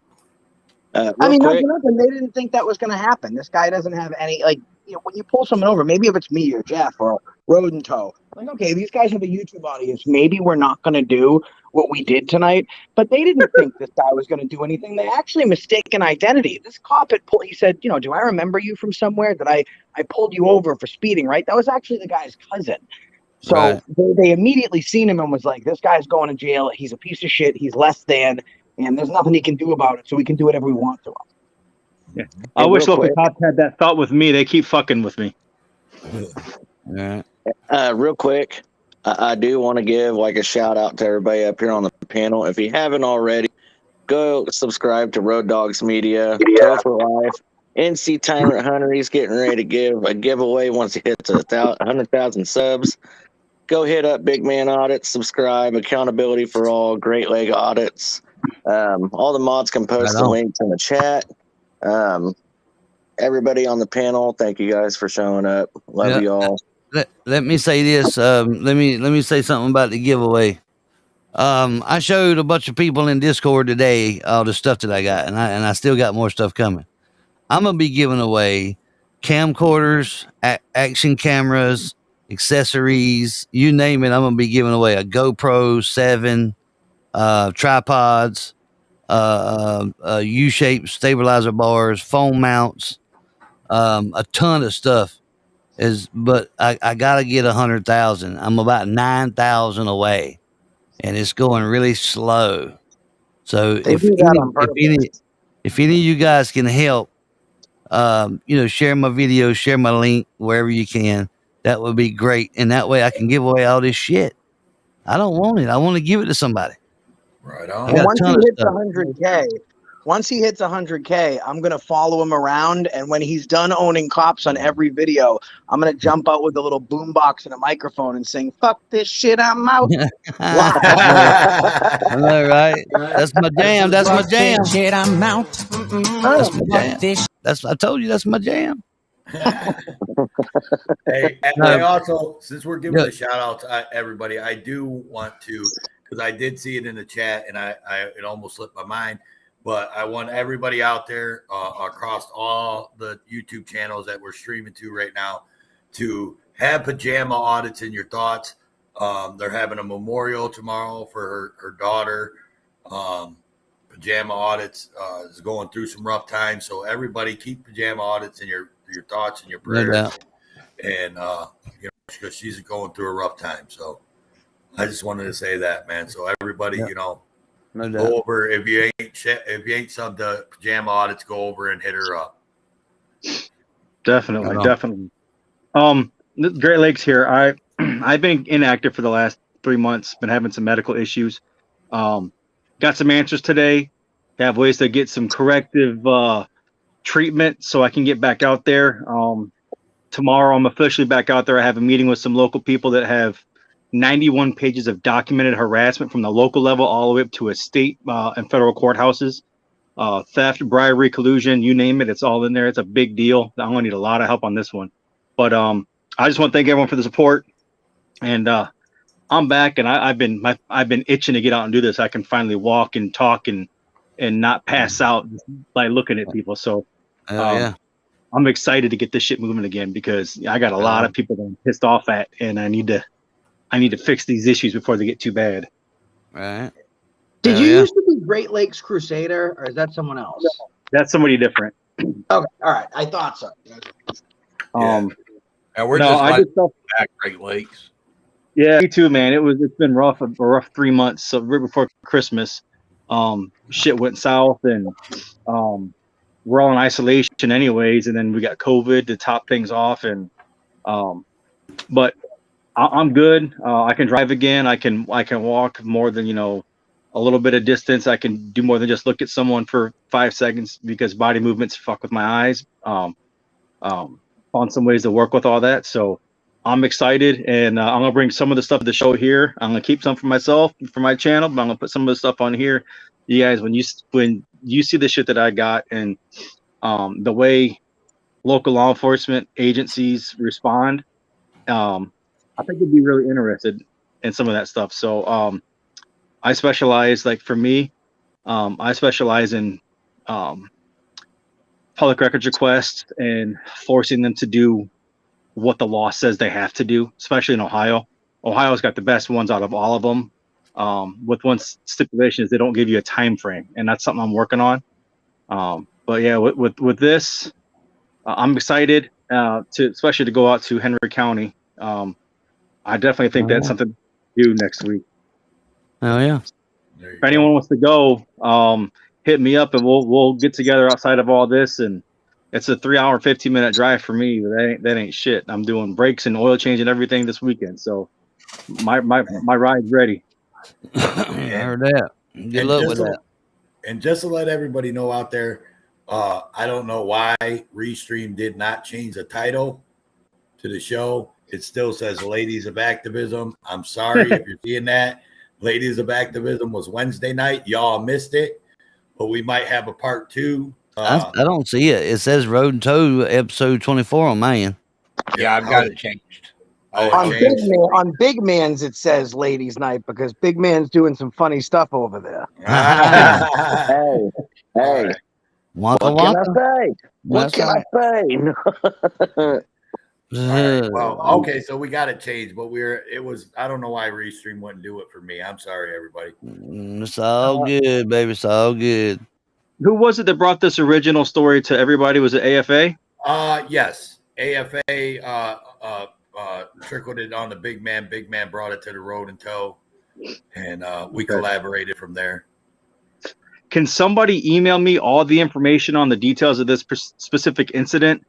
I mean, nothing. They didn't think that was going to happen. This guy doesn't have any, like, you know, when you pull someone over, maybe if it's me or Jeff or Road and Tow, like, okay, these guys have a YouTube audience. Maybe we're not going to do what we did tonight, but they didn't think this guy was going to do anything. They actually mistaken identity. This cop had pulled, he said, you know, do I remember you from somewhere? That I pulled you over for speeding, right? That was actually the guy's cousin. So Right. they immediately seen him and was like, this guy's going to jail. He's a piece of shit. He's less than, and there's nothing he can do about it. So we can do whatever we want to him. Yeah. I wish local cops had that thought with me. They keep fucking with me. Yeah. Real quick, I do want to give like a shout out to everybody up here on the panel. If you haven't already, go subscribe to Road Dogs Media, Tow for Life. NC Tyrant Hunter, he's getting ready to give a giveaway once he hits 100,000 subs. Go hit up Big Man Audits, subscribe, Accountability for All, Great Leg Audits. All the mods can post the links in the chat. Everybody on the panel, thank you guys for showing up. Love you all. Let me say this. Let me say something about the giveaway. I showed a bunch of people in Discord today all the stuff that I got, and I still got more stuff coming. I'm gonna be giving away camcorders, action cameras, accessories, you name it. I'm gonna be giving away a GoPro 7, tripods, U-shaped stabilizer bars, phone mounts, a ton of stuff. But I gotta get 100,000. I'm about 9,000 away, and it's going really slow. So if any of you guys can help, share my video, share my link wherever you can. That would be great, and that way I can give away all this shit. I don't want it. I want to give it to somebody. Right And once he hits 100K, once he hits 100K, I'm gonna follow him around, and when he's done owning cops on every video, I'm gonna jump out with a little boombox and a microphone and sing "Fuck this shit, I'm out." I know, right? That's my jam. That's my jam. Shit, I'm out. That's my jam. I told you that's my jam. Hey, and I also, since we're giving a shout out to everybody, I do want to, because I did see it in the chat, and it almost slipped my mind. But I want everybody out there across all the YouTube channels that we're streaming to right now to have pajama audits in your thoughts. They're having a memorial tomorrow for her daughter. Pajama audits is going through some rough times. So everybody keep pajama audits in your thoughts and your prayers. No doubt. And, because she's going through a rough time. So I just wanted to say that, man. So everybody, No doubt. go over if you ain't subbed the pajama audits, go over and hit her up. Definitely, Right on. definitely. Great Lakes here. I've been inactive for the last 3 months. Been having some medical issues. Got some answers today. Have ways to get some corrective treatment so I can get back out there. Tomorrow I'm officially back out there. I have a meeting with some local people that have 91 pages of documented harassment from the local level all the way up to a state and federal courthouses. Theft, bribery, collusion, you name it, it's all in there. It's a big deal. I'm gonna need a lot of help on this one. But I just want to thank everyone for the support. And I'm back, and I've been itching to get out and do this. I can finally walk and talk and not pass out by looking at people. So yeah. I'm excited to get this shit moving again because I got a lot of people that I'm pissed off at, and I need to fix these issues before they get too bad. Right. Did you used to be Great Lakes Crusader, or is that someone else? That's somebody different. Okay, all right. I thought so. And we're No, just I like just back Great Lakes. Yeah, me too, man. It's been rough, a rough 3 months. So right before Christmas, shit went south, and we're all in isolation anyways. And then we got COVID to top things off, and but I'm good. I can drive again. I can walk more than a little bit of distance. I can do more than just look at someone for 5 seconds because body movements fuck with my eyes. Found some ways to work with all that. So I'm excited, and I'm gonna bring some of the stuff to the show here. I'm gonna keep some for myself for my channel, but I'm gonna put some of the stuff on here. You guys, when you see the shit that I got and the way local law enforcement agencies respond, I think you'd be really interested in some of that stuff. So I specialize, like for me, I specialize in public records requests and forcing them to do what the law says they have to do, especially in Ohio. Ohio's got the best ones out of all of them. With one stipulation is they don't give you a time frame, and that's something I'm working on. But yeah, with this, I'm excited especially to go out to Henry County. I definitely think that's something to do next week. Oh yeah. If anyone wants to go, hit me up and we'll get together outside of all this. And it's a 3-hour, 15-minute drive for me. But that ain't shit. I'm doing brakes and oil change and everything this weekend. So my ride's ready. I heard that. Good luck with that. And just to let everybody know out there, I don't know why Restream did not change the title to the show. It still says Ladies of Activism. I'm sorry if you're seeing that. Ladies of Activism was Wednesday night. Y'all missed it, but we might have a part 2. I don't see it. It says Road and Tow episode 24 on my end. Yeah, I've got it changed. On Big Man's, it says Ladies Night because Big Man's doing some funny stuff over there. Hey, what can I say? What can I say? Well, okay, so we got it changed, but I don't know why Restream wouldn't do it for me. I'm sorry, everybody. It's all good, baby. It's all good. Who was it that brought this original story to everybody? Was it AFA? Yes. AFA trickled it on the Big Man. Big Man brought it to the Road and Tow, and we collaborated from there. Can somebody email me all the information on the details of this specific incident?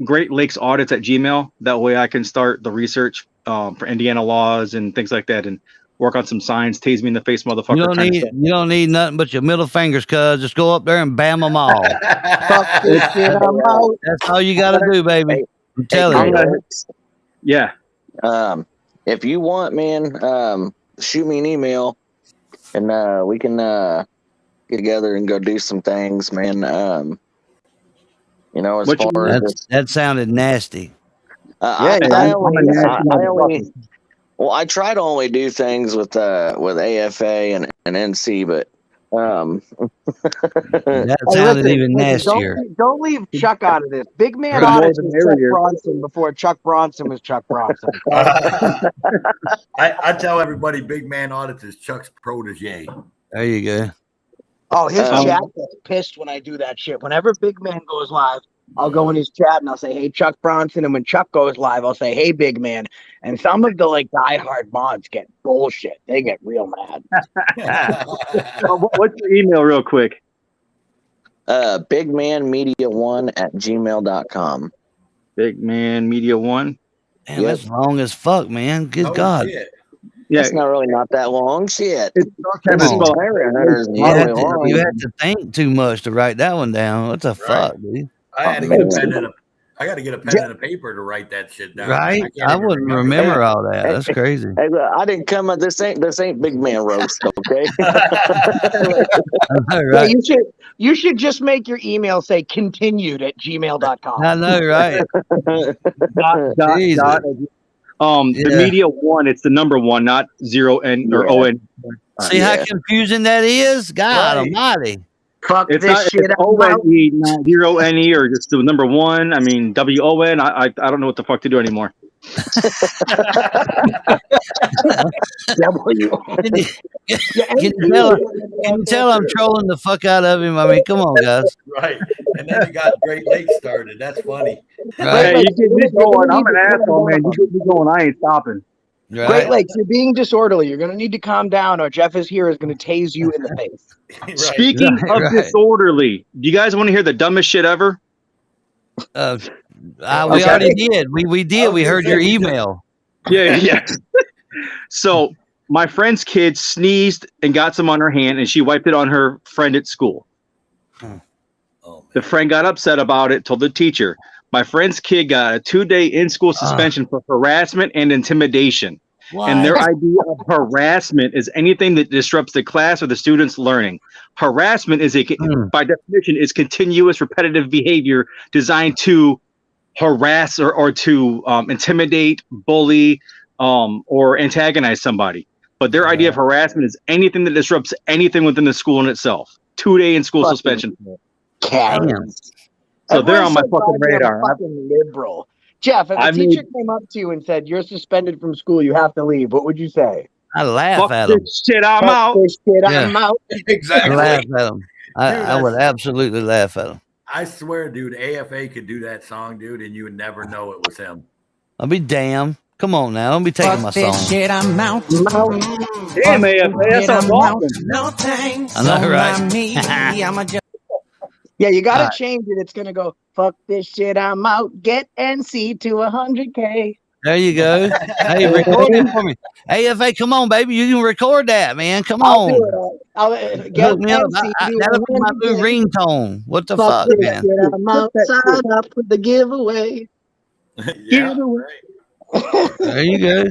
Great Lakes Audits at Gmail. That way I can start the research for Indiana laws and things like that. And work on some signs, tase me in the face, motherfucker. You don't need nothing but your middle fingers, cuz. Just go up there and bam them all. Fuck this shit, I'm out. That's all you got to do, baby. I'm telling you. Yeah. If you want, man, shoot me an email, and we can get together and go do some things, man. You know, as far as that sounded nasty. I try to only do things with AFA and NC, but that sounded even nastier. Don't leave Chuck out of this. Big man audits was Chuck Bronson before Chuck Bronson was Chuck Bronson. I tell everybody, Big Man Audits is Chuck's protege. There you go. Oh, his chat gets pissed when I do that shit. Whenever Big Man goes live, I'll go in his chat and I'll say, "Hey, Chuck Bronson," and when Chuck goes live, I'll say, "Hey, Big Man." And some of the diehard mods get bullshit. They get real mad. What's your email, real quick? bigmanmedia1@gmail.com. Bigmanmedia1. Damn, that's long as fuck, man. Good God. Shit. Yeah, it's not really not that long. Shit. You had to think too much to write that one down. What the fuck, dude? I had to get a pen and I got to get a pen and a paper to write that shit down. Right? I wouldn't remember all that. That's crazy. Hey, look, I didn't come up. This ain't Big Man roast, okay? Right. Yeah, you should just make your email say continued@gmail.com. I know, right? The media one, it's the number one, not 0N or ON. See how confusing that is? God almighty. Fuck it's this not, shit. It's ONE, not 0NE, or just the number one. I mean, WON. I don't know what the fuck to do anymore. Can you tell I'm trolling the fuck out of him? I mean, come on, guys. Right. And then you got Great Lakes started. That's funny. Right. Hey, you get me going. I'm an asshole, man. You get me going. I ain't stopping. Right. Great Lakes, you're being disorderly. You're going to need to calm down, or Jeff is here is going to tase you in the face. Right. Speaking of disorderly, do you guys want to hear the dumbest shit ever? We already did. We did. We heard your email. Yeah. So my friend's kid sneezed and got some on her hand, and she wiped it on her friend at school. The friend got upset about it, told the teacher. My friend's kid got a 2-day in-school suspension for harassment and intimidation. What? And their idea of harassment is anything that disrupts the class or the student's learning. Harassment is by definition, is continuous repetitive behavior designed to harass or to intimidate, bully, or antagonize somebody. But their idea of harassment is anything that disrupts anything within the school in itself. 2-day in-school suspension. Karens. So they're on my fucking radar. Fucking liberal. Jeff, if a teacher came up to you and said, "You're suspended from school, you have to leave," what would you say? I laugh Fuck at him. this shit, I'm Fuck out. this shit, Yeah. I'm out. Exactly. I laugh at him. I would absolutely laugh at him. I swear, dude, AFA could do that song, dude, and you would never know it was him. I'll be damned. Come on now. Don't be taking my song. Shit, I'm out. Damn, AFA, that's awesome. No thanks. I know, right? Me. I'm a Yeah, you got to change it. It's going to go, "Fuck this shit, I'm out. Get NC to 100K. There you go. Hey, record it for me. AFA, come on, baby. You can record that, man. Come on. I'll get Hook me up. NC to That'll be my new 100K. ringtone. What the Fuck fuck, this man? shit, I'm out. Sign up for the giveaway. Yeah, Giveaway. There you go.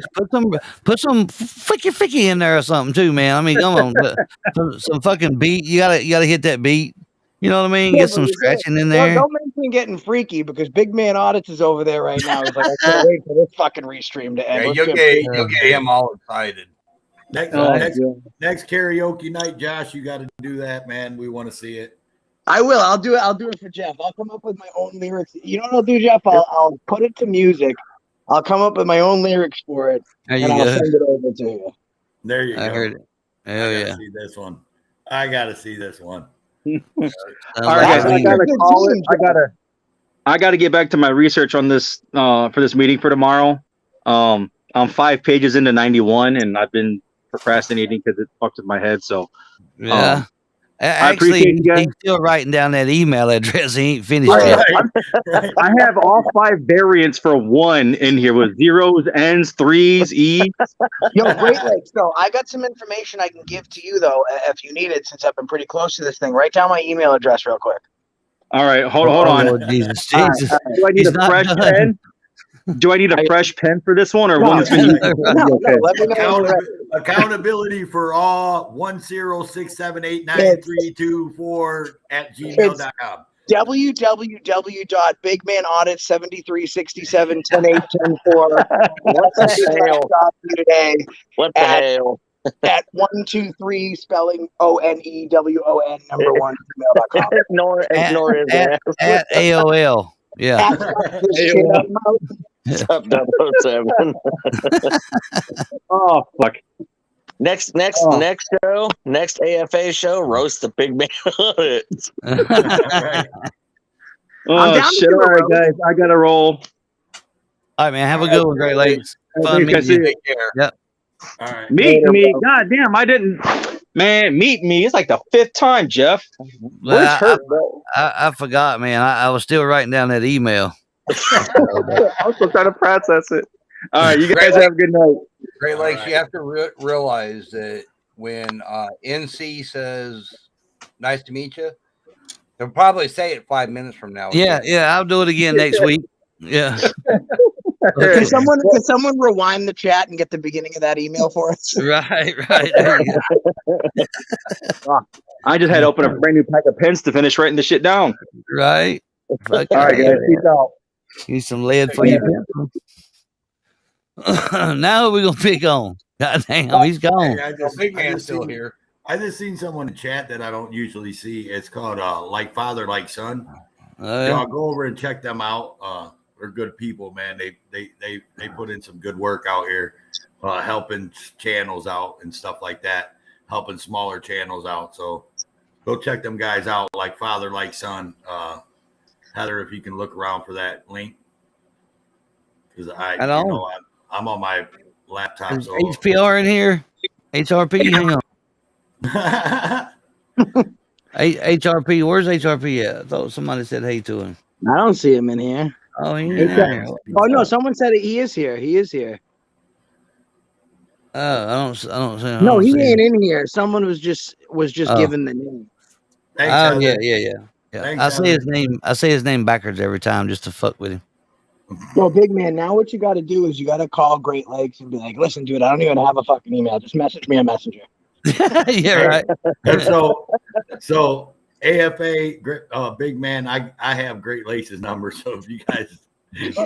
Put some ficky in there or something too, man. I mean, come on, some fucking beat. You gotta hit that beat. You know what I mean? Get some scratching in there. Don't mention getting freaky because Big Man Audits is over there right now. He's like, I can't wait for this fucking restream to end. Yeah, Let's you'll get get him all excited. Next karaoke night, Josh, you got to do that, man. We want to see it. I will. I'll do it. I'll do it for Jeff. I'll come up with my own lyrics. You know what I'll do, Jeff? I'll put it to music. I'll come up with my own lyrics for it, There you and I'll go. send it over to you. There you go. I heard it. Hell I yeah. gotta see this one. I got to see this one. All right, guys, I gotta call it. I gotta get back to my research on this for this meeting for tomorrow. I'm 5 pages into 91, and I've been procrastinating because it fucked with my head. So Yeah. Actually, appreciate you guys. he's still writing down that email address. He ain't finished I, yet. I have all 5 variants for 1 in here with zeros, N's, 3s, E. Yo, Great Lakes. So I got some information I can give to you though, if you need it, since I've been pretty close to this thing. Write down my email address real quick. All right, hold on. Lord Jesus, All right, Jesus. do I need He's a not fresh done. pen? Do I need a fresh pen for this one, or No, one that's been used? no, let me know when you're ready. Accountability for all 106789324 at gmail.com. www.bigmanonit73671084 today What the hell? at 123 spelling ONEWON number 1 gmail.com. Ignore his ass. At AOL. Yeah. Up 007. Oh fuck. Next show, next AFA show, roast the big man on it. Oh shit! All right, guys, I gotta roll. All right, man. Have a good one, Great Lakes. Fun Thanks, meeting you. Take care. Yep. All right. Meet me. God damn, I didn't. Man, meet me. It's like the 5th time, Jeff. Where's her, bro? I forgot, man. I was still writing down that email. I'm still trying to process it. All right, you guys have a good night. Great Lakes, you have to realize that when NC says nice to meet you, they'll probably say it 5 minutes from now. Yeah, I'll do it again next week. Yeah. Can someone rewind the chat and get the beginning of that email for us? Right. There you go. I just had to open a brand new pack of pens to finish writing the shit down. Right. All right, guys. Peace out. Use some lead for your pencil. Now we're gonna pick on. God damn, he's gone. Hey, Big man's still here. I just seen someone in chat that I don't usually see. It's called Like Father, Like Son. I'll go over and check them out. They're good people, man. They put in some good work out here, helping channels out and stuff like that, helping smaller channels out. So go check them guys out. Like Father, Like Son. Heather, if you can look around for that link, because I'm on my laptop. Is HPR in here? HRP, hang on. HRP, where's HRP at? I thought somebody said hey to him. I don't see him in here. Oh, he ain't in here. Oh no, someone said he is here. He is here. I don't see him. No, he ain't in here. Someone was just given the name. Oh yeah. Thanks, I say his name. I say his name backwards every time just to fuck with him. Well, big man, now what you got to do is you got to call Great Lakes and be like, listen, dude, I don't even have a fucking email. Just message me on Messenger. Yeah, right. And so AFA, big man, I have Great Lakes' number. So if you guys, if we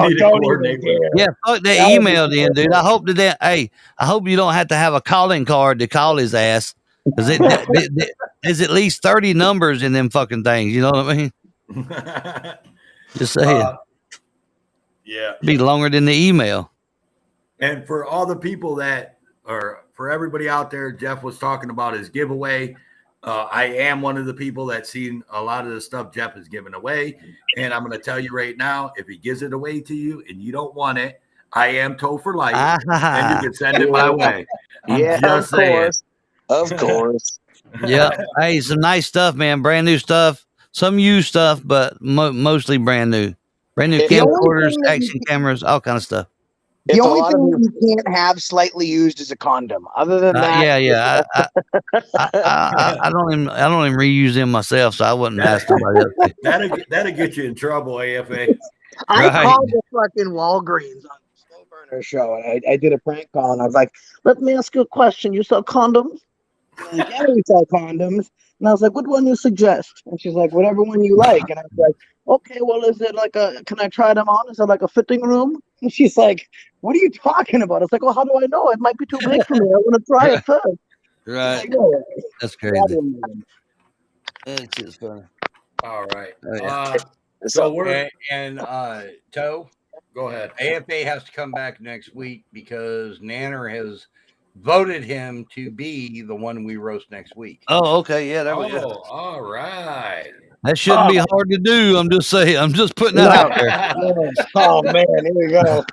need to coordinate with him. Yeah, fuck that email then, dude. I hope that I hope you don't have to have a calling card to call his ass. Because there's at least 30 numbers in them fucking things. You know what I mean? Just saying. Yeah. Be longer than the email. And for all the people that, or for everybody out there, Jeff was talking about his giveaway. I am one of the people that's seen a lot of the stuff Jeff is giving away. And I'm going to tell you right now, if he gives it away to you and you don't want it, I am Toe for Life. And you can send it my way. I'm just saying. Of course. Yeah. Hey, some nice stuff, man. Brand new stuff. Some used stuff, but mostly brand new. Brand new camcorders, action cameras, all kind of stuff. The only thing you can't have slightly used is a condom. Other than that, I don't even reuse them myself, so I wouldn't ask somebody else. That'll get you in trouble, AFA. I called the fucking Walgreens on the Slow Burner show, and I did a prank call, and I was like, "Let me ask you a question. You sell condoms?" And like, "Yeah, we sell condoms." And I was like, "What one you suggest?" And she's like, "Whatever one you like." And I was like, "Okay, well, is it like can I try them on? Is it like a fitting room?" And she's like, "What are you talking about?" I was like, "Well, how do I know? It might be too big for me. I want to try it first." Right. That's crazy. That's just funny. All right. Oh, yeah. So we're Toe, go ahead. AFA has to come back next week because Nanner has voted him to be the one we roast next week. Oh, okay. Yeah, there we go. All right. That shouldn't be hard to do. I'm just saying. I'm just putting that out there. Oh man, here we go.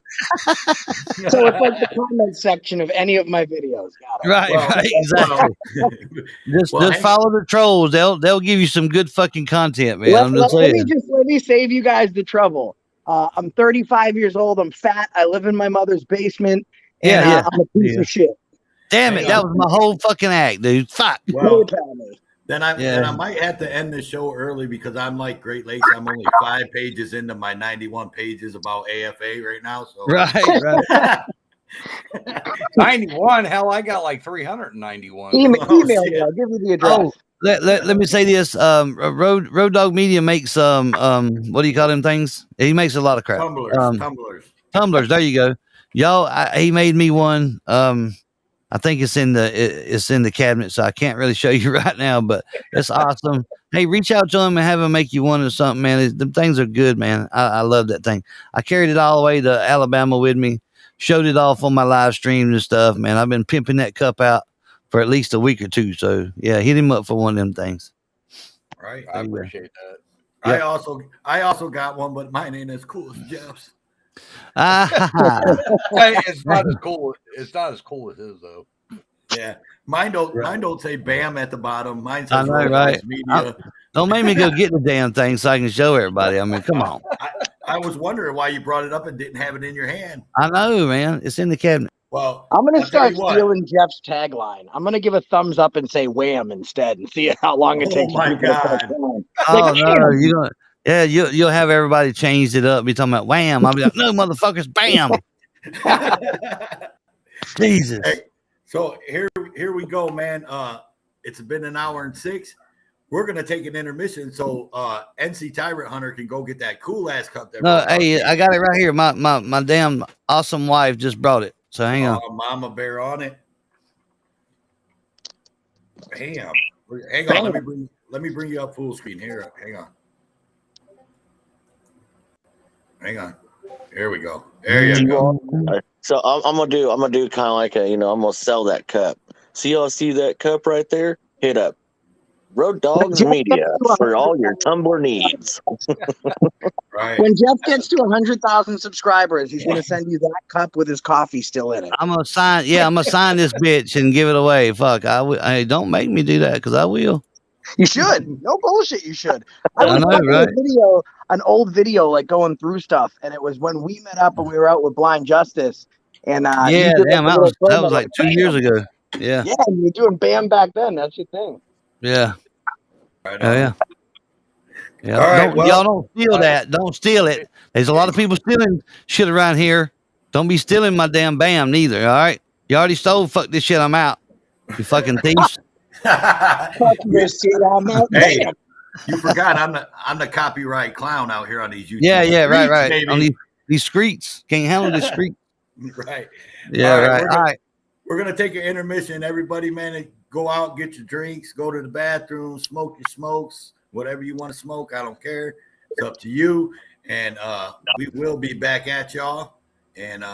So it's like the comment section of any of my videos. Got it. Right, exactly. Just follow the trolls. They'll give you some good fucking content, man. I'm just saying. Let me save you guys the trouble. I'm 35 years old. I'm fat. I live in my mother's basement. And, I'm a piece of shit. Damn it, that was my whole fucking act, dude. Fuck. Well, then I might have to end the show early because I'm like Great Lakes. I'm only 5 pages into my 91 pages about AFA right now. So right. 91. Hell, I got like 391. Email me. I'll give you the address. Oh, let me say this. Road Dog Media makes what do you call them things? He makes a lot of crap. Tumblers. There you go. Y'all, he made me one. I think it's in the cabinet, so I can't really show you right now, but it's awesome. Hey, reach out to him and have him make you one or something, man. The things are good, man. I love that thing. I carried it all the way to Alabama with me, showed it off on my live streams and stuff, man. I've been pimping that cup out for at least a week or two. So yeah, hit him up for one of them things. Right. I appreciate that. Yeah. I also got one, but mine ain't as cool as Jeff's. It's not as cool. It's not as cool as his though. Yeah, mine don't say "bam" at the bottom. Mine says I know, right? Media. Don't make me go get the damn thing so I can show everybody. I mean, come on. I was wondering why you brought it up and didn't have it in your hand. I know, man. It's in the cabinet. Well, I'm gonna start stealing Jeff's tagline. I'm gonna give a thumbs up and say "wham" instead, and see how long it takes. Oh my god! Oh no, you don't. Yeah, you'll have everybody changed it up. Be talking about wham. I'll be like, no, motherfuckers, bam. Jesus. Hey, so here we go, man. It's been an hour and 6. We're gonna take an intermission so NC Tyrant Hunter can go get that cool ass cup there. No, hey, I got it right here. My damn awesome wife just brought it. So hang on. Mama bear on it. Bam. Hang on. Let me bring you up full screen here. Hang on. Here we go. There you go. So I'm gonna do kind of like I'm gonna sell that cup. So y'all see that cup right there? Hit up Road Dogs Media for all your tumbler needs. Right. When Jeff gets to 100,000 subscribers, he's gonna send you that cup with his coffee still in it. I'm gonna sign this bitch and give it away. Fuck, Hey, don't make me do that because I will. You should. No bullshit. You should. I know, right? An old video, like going through stuff, and it was when we met up and we were out with Blind Justice. And yeah, damn, that was like 2 years ago. Yeah. Yeah, you were doing BAM back then. That's your thing. Yeah. Oh yeah. Yeah. All right, y'all don't steal that. Don't steal it. There's a lot of people stealing shit around here. Don't be stealing my damn BAM neither. All right. You already stole. Fuck this shit. I'm out. You fucking thieves. Hey, you forgot I'm the copyright clown out here on these YouTube. Yeah, right. Baby. On these streets. Can't handle the street. Right. Yeah, all right. We're gonna take an intermission. Everybody, man, go out, get your drinks, go to the bathroom, smoke your smokes, whatever you want to smoke. I don't care. It's up to you. And we will be back at y'all. And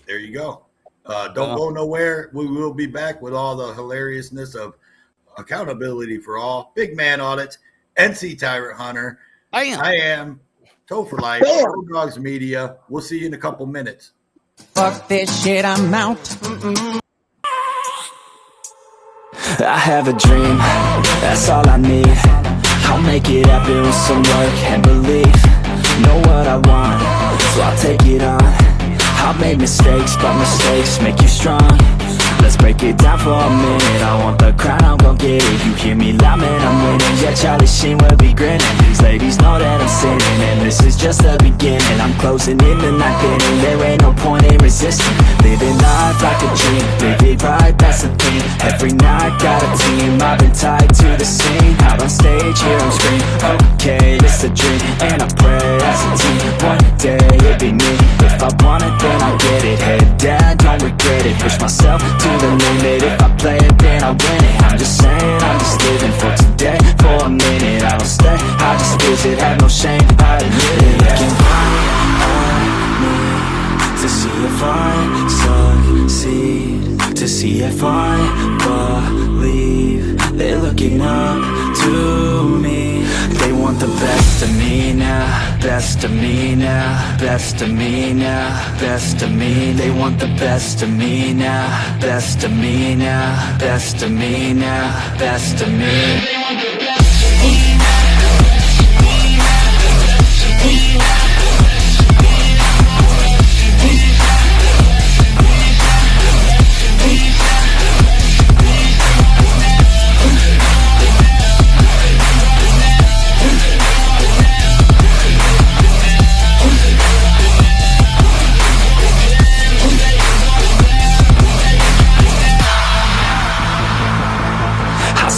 there you go. Don't go nowhere. We will be back with all the hilariousness of accountability for all. Big Man Audits, NC Tyrant Hunter. I am Toe for Life, Road Dogs Media. We'll see you in a couple minutes. Fuck this shit, I'm out. I have a dream, that's all I need. I'll make it happen with some work and belief. Know what I want, so I'll take it on. I've made mistakes, but mistakes make you strong. Let's break it down for a minute. I want the crown, I'm gon' get it. You hear me loud, man, I'm winning. Yeah, Charlie Sheen will be grinning. These ladies know that I'm sinning, and this is just the beginning. I'm closing in the night inning. There ain't no point in resisting. Living life like a dream, live it right, that's the thing. Every night got a team, I've been tied to the scene. Out on stage, here on screen. Okay, it's a dream, and I pray as a team. One day it'll be me. If I want it, then I'll get it. Head down, don't regret it. Push myself to the limit. If I play it, then I win it. I'm just saying, I'm just living for today. For a minute, I don't stay, I just visit. Have no shame, I admit it. Looking right at me to see if I succeed, to see if I believe. They're looking up to me. They want the best of me now, best of me now, best of me now, best of me. They want the best of me now, best of me now, best of me now, best of me. They want the best of me now.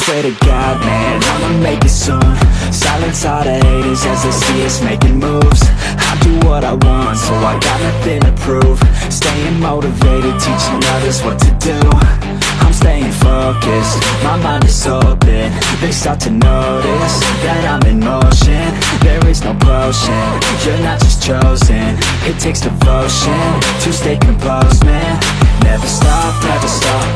Swear to God, man, I'ma make it soon. Silence all the haters as they see us making moves. I do what I want, so I got nothing to prove. Staying motivated, teaching others what to do. I'm staying focused, my mind is open. They start to notice that I'm in motion. There is no potion, you're not just chosen. It takes devotion to stay composed, man. Never stop,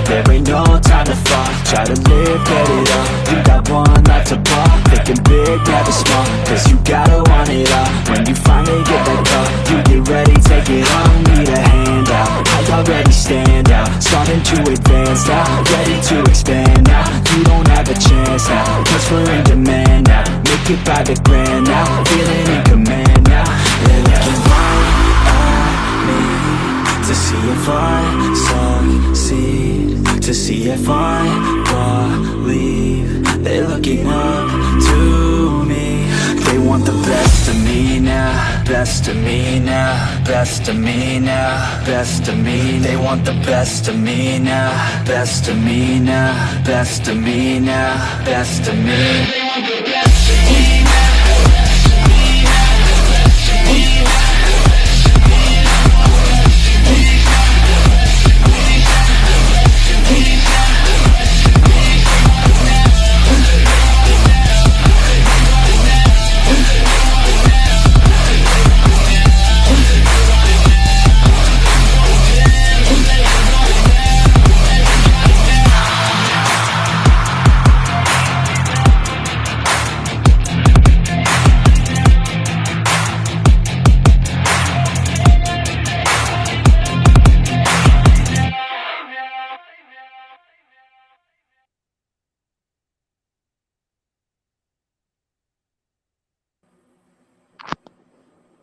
there ain't no time to fall. Try to live, get it up, you got one life to ball. Thinking big, never small, cause you gotta want it all. When you finally get that call, you get ready, take it on. Need a hand out, I already stand out. Starting to advance now, ready to expand now. You don't have a chance now, cause we're in demand now. Make it by the grand now, feeling in command now. They're looking right at me to see if I succeed, to see if I believe. They're looking up to me. They want the best of me now, best of me now, best of me now, best of me. They want the best of me now, best of me now, best of me now, best of me. They want the best of me now.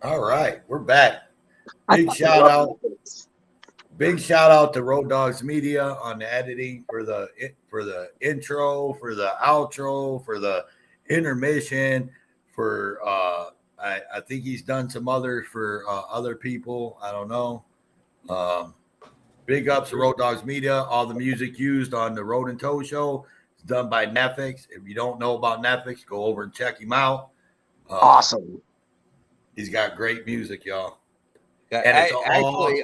All right, we're back. Big shout out to Road Dogs Media on the editing for the intro, for the outro, for the intermission, for I think he's done some others for other people. I don't know. Big ups to Road Dogs Media. All the music used on the Road and Tow Show is done by Netflix. If you don't know about Netflix, go over and check him out. Awesome. He's got great music, y'all. Yeah, And it's actually,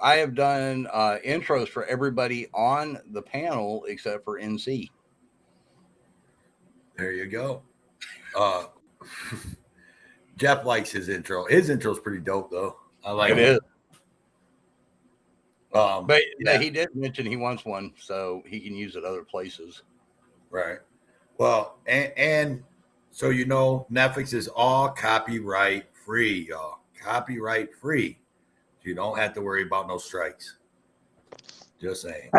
I have done intros for everybody on the panel except for NC. There you go. Jeff likes his intro. His intro's pretty dope, though. I like it. It is. But yeah, he did mention he wants one, so he can use it other places. Right. Well, and so you know, Netflix is all copyright free, y'all. Copyright free. You don't have to worry about no strikes. Just saying.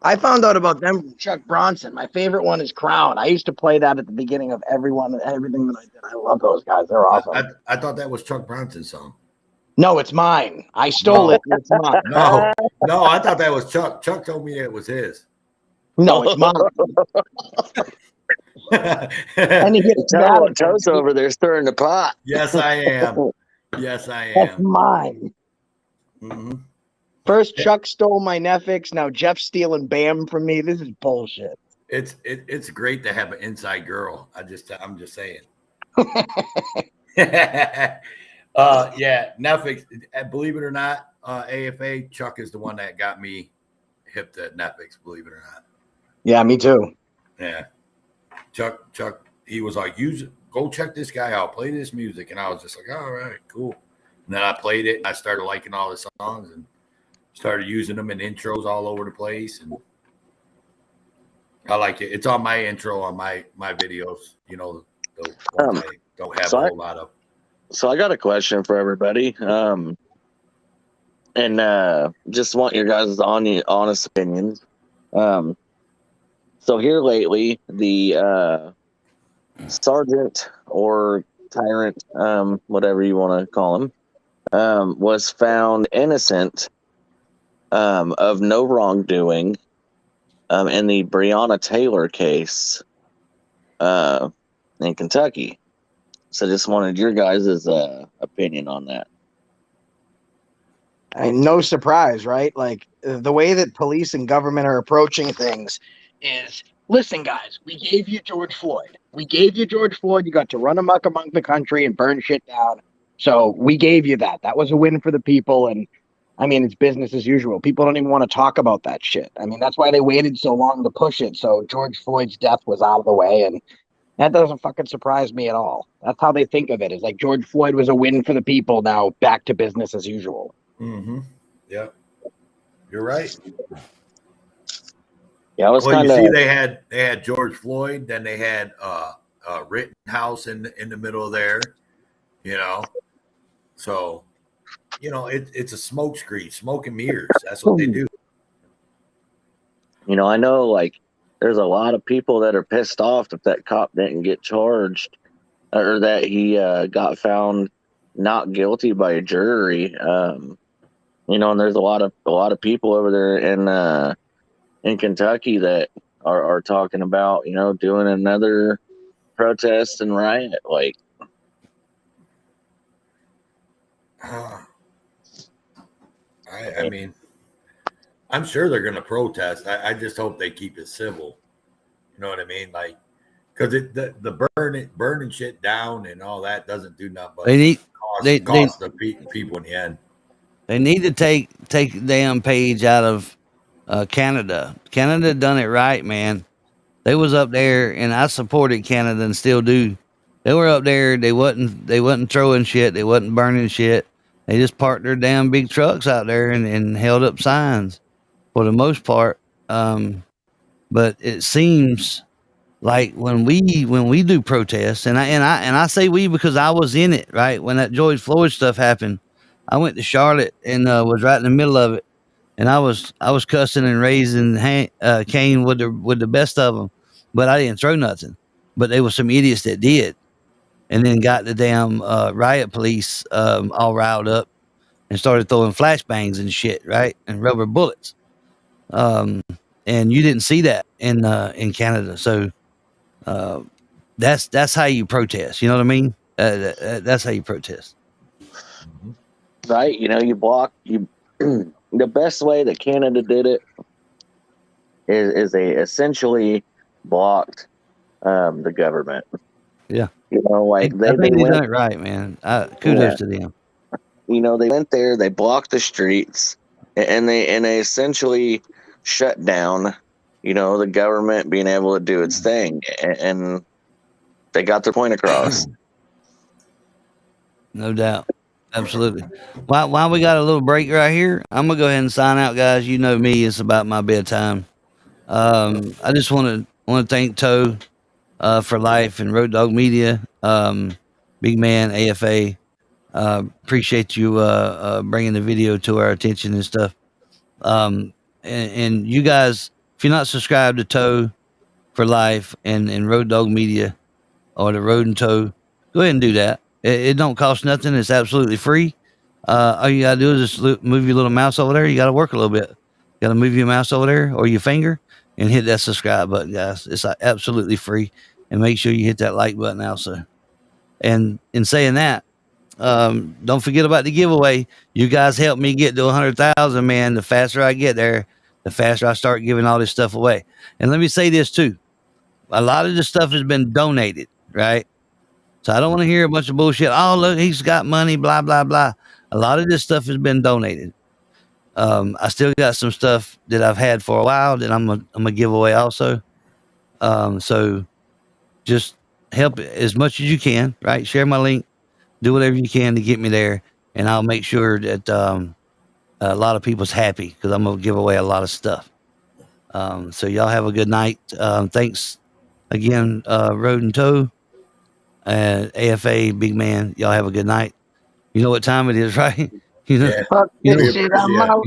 I found out about them from Chuck Bronson. My favorite one is Crown. I used to play that at the beginning of everything that I did. I love those guys. They're awesome. I thought that was Chuck Bronson's song. No, it's mine. I stole it. It's mine. No, I thought that was Chuck. Chuck told me it was his. No, it's mine. And he gets Toast over there stirring the pot. Yes, I am. Yes, I am. That's mine. Mm-hmm. First, Chuck stole my Netflix. Now Jeff's stealing BAM from me. This is bullshit. It's great to have an inside girl. I'm just saying. Yeah, Netflix. Believe it or not, AFA Chuck is the one that got me hip to Netflix. Believe it or not. Yeah, me too. Yeah, Chuck. He was like, go check this guy out. Play this music, and I was just like, all right, cool. And then I played it, and I started liking all the songs, and started using them in intros all over the place. And I like it. It's on my intro on my videos. You know, the ones I don't have a whole lot of. So I got a question for everybody. And just want your guys' honest opinions. So here lately, the sergeant or tyrant, whatever you want to call him, was found innocent of no wrongdoing in the Breonna Taylor case in Kentucky. So just wanted your guys' opinion on that. I mean, no surprise, right? Like the way that police and government are approaching things is, listen, guys, we gave you George Floyd. We gave you George Floyd. You got to run amok among the country and burn shit down. So we gave you that. That was a win for the people. And I mean, it's business as usual. People don't even want to talk about that shit. I mean, that's why they waited so long to push it. So George Floyd's death was out of the way. And that doesn't fucking surprise me at all. That's how they think of it. It's like George Floyd was a win for the people. Now back to business as usual. Mm-hmm. Yeah, you're right. Yeah, I was well, kind of. You see, they had George Floyd, then they had Rittenhouse in the middle of there. You know, so you know it's a smoke screen, smoke and mirrors. That's what they do. You know, I know like there's a lot of people that are pissed off that cop didn't get charged or that he got found not guilty by a jury. You know, and there's a lot of people over there in Kentucky that are talking about, you know, doing another protest and riot. Like, I mean, I'm sure they're going to protest. I just hope they keep it civil. You know what I mean? Like, because the burning shit down and all that doesn't do nothing but cost the people in the end. They need to take the damn page out of Canada. Canada done it right, man. They was up there, and I supported Canada and still do. They were up there. They wasn't throwing shit. They wasn't burning shit. They just parked their damn big trucks out there and held up signs for the most part. But it seems like when we do protests, and I say we because I was in it, right? When that George Floyd stuff happened, I went to Charlotte and was right in the middle of it, and I was cussing and raising Cain with the best of them, but I didn't throw nothing. But there was some idiots that did, and then got the damn riot police all riled up and started throwing flashbangs and shit, right, and rubber bullets. And you didn't see that in Canada, so that's how you protest. You know what I mean? That's how you protest. Right, you know, the best way that Canada did it is they essentially blocked the government. Yeah, you know, like I think they done it right, man. Kudos to them. You know, they went there, they blocked the streets, and they essentially shut down, you know, the government being able to do its thing, and they got their point across. No doubt. Absolutely. While we got a little break right here, I'm gonna go ahead and sign out, guys. You know me; it's about my bedtime. I just want to thank Toe for Life and Road Dog Media, Big Man AFA. Appreciate you bringing the video to our attention and stuff. And you guys, if you're not subscribed to Toe for Life and Road Dog Media or the Road and Toe, go ahead and do that. It don't cost nothing. It's absolutely free. All you gotta do is just move your little mouse over there. You gotta work a little bit. You gotta move your mouse over there or your finger and hit that subscribe button, guys. It's absolutely free. And make sure you hit that like button also. And in saying that, don't forget about the giveaway. You guys help me get to 100,000, man. The faster I get there, the faster I start giving all this stuff away. And let me say this too. A lot of this stuff has been donated, right? So I don't want to hear a bunch of bullshit. Oh, look, he's got money, blah, blah, blah. A lot of this stuff has been donated. I still got some stuff that I've had for a while that I'm gonna give away also. So just help as much as you can, right? Share my link, do whatever you can to get me there, and I'll make sure that a lot of people's happy because I'm gonna give away a lot of stuff. So y'all have a good night. Thanks again, Road and Toe, AFA, Big Man. Y'all have a good night. You know what time it is, right? You know, Fuck you this know, shit, I'm out.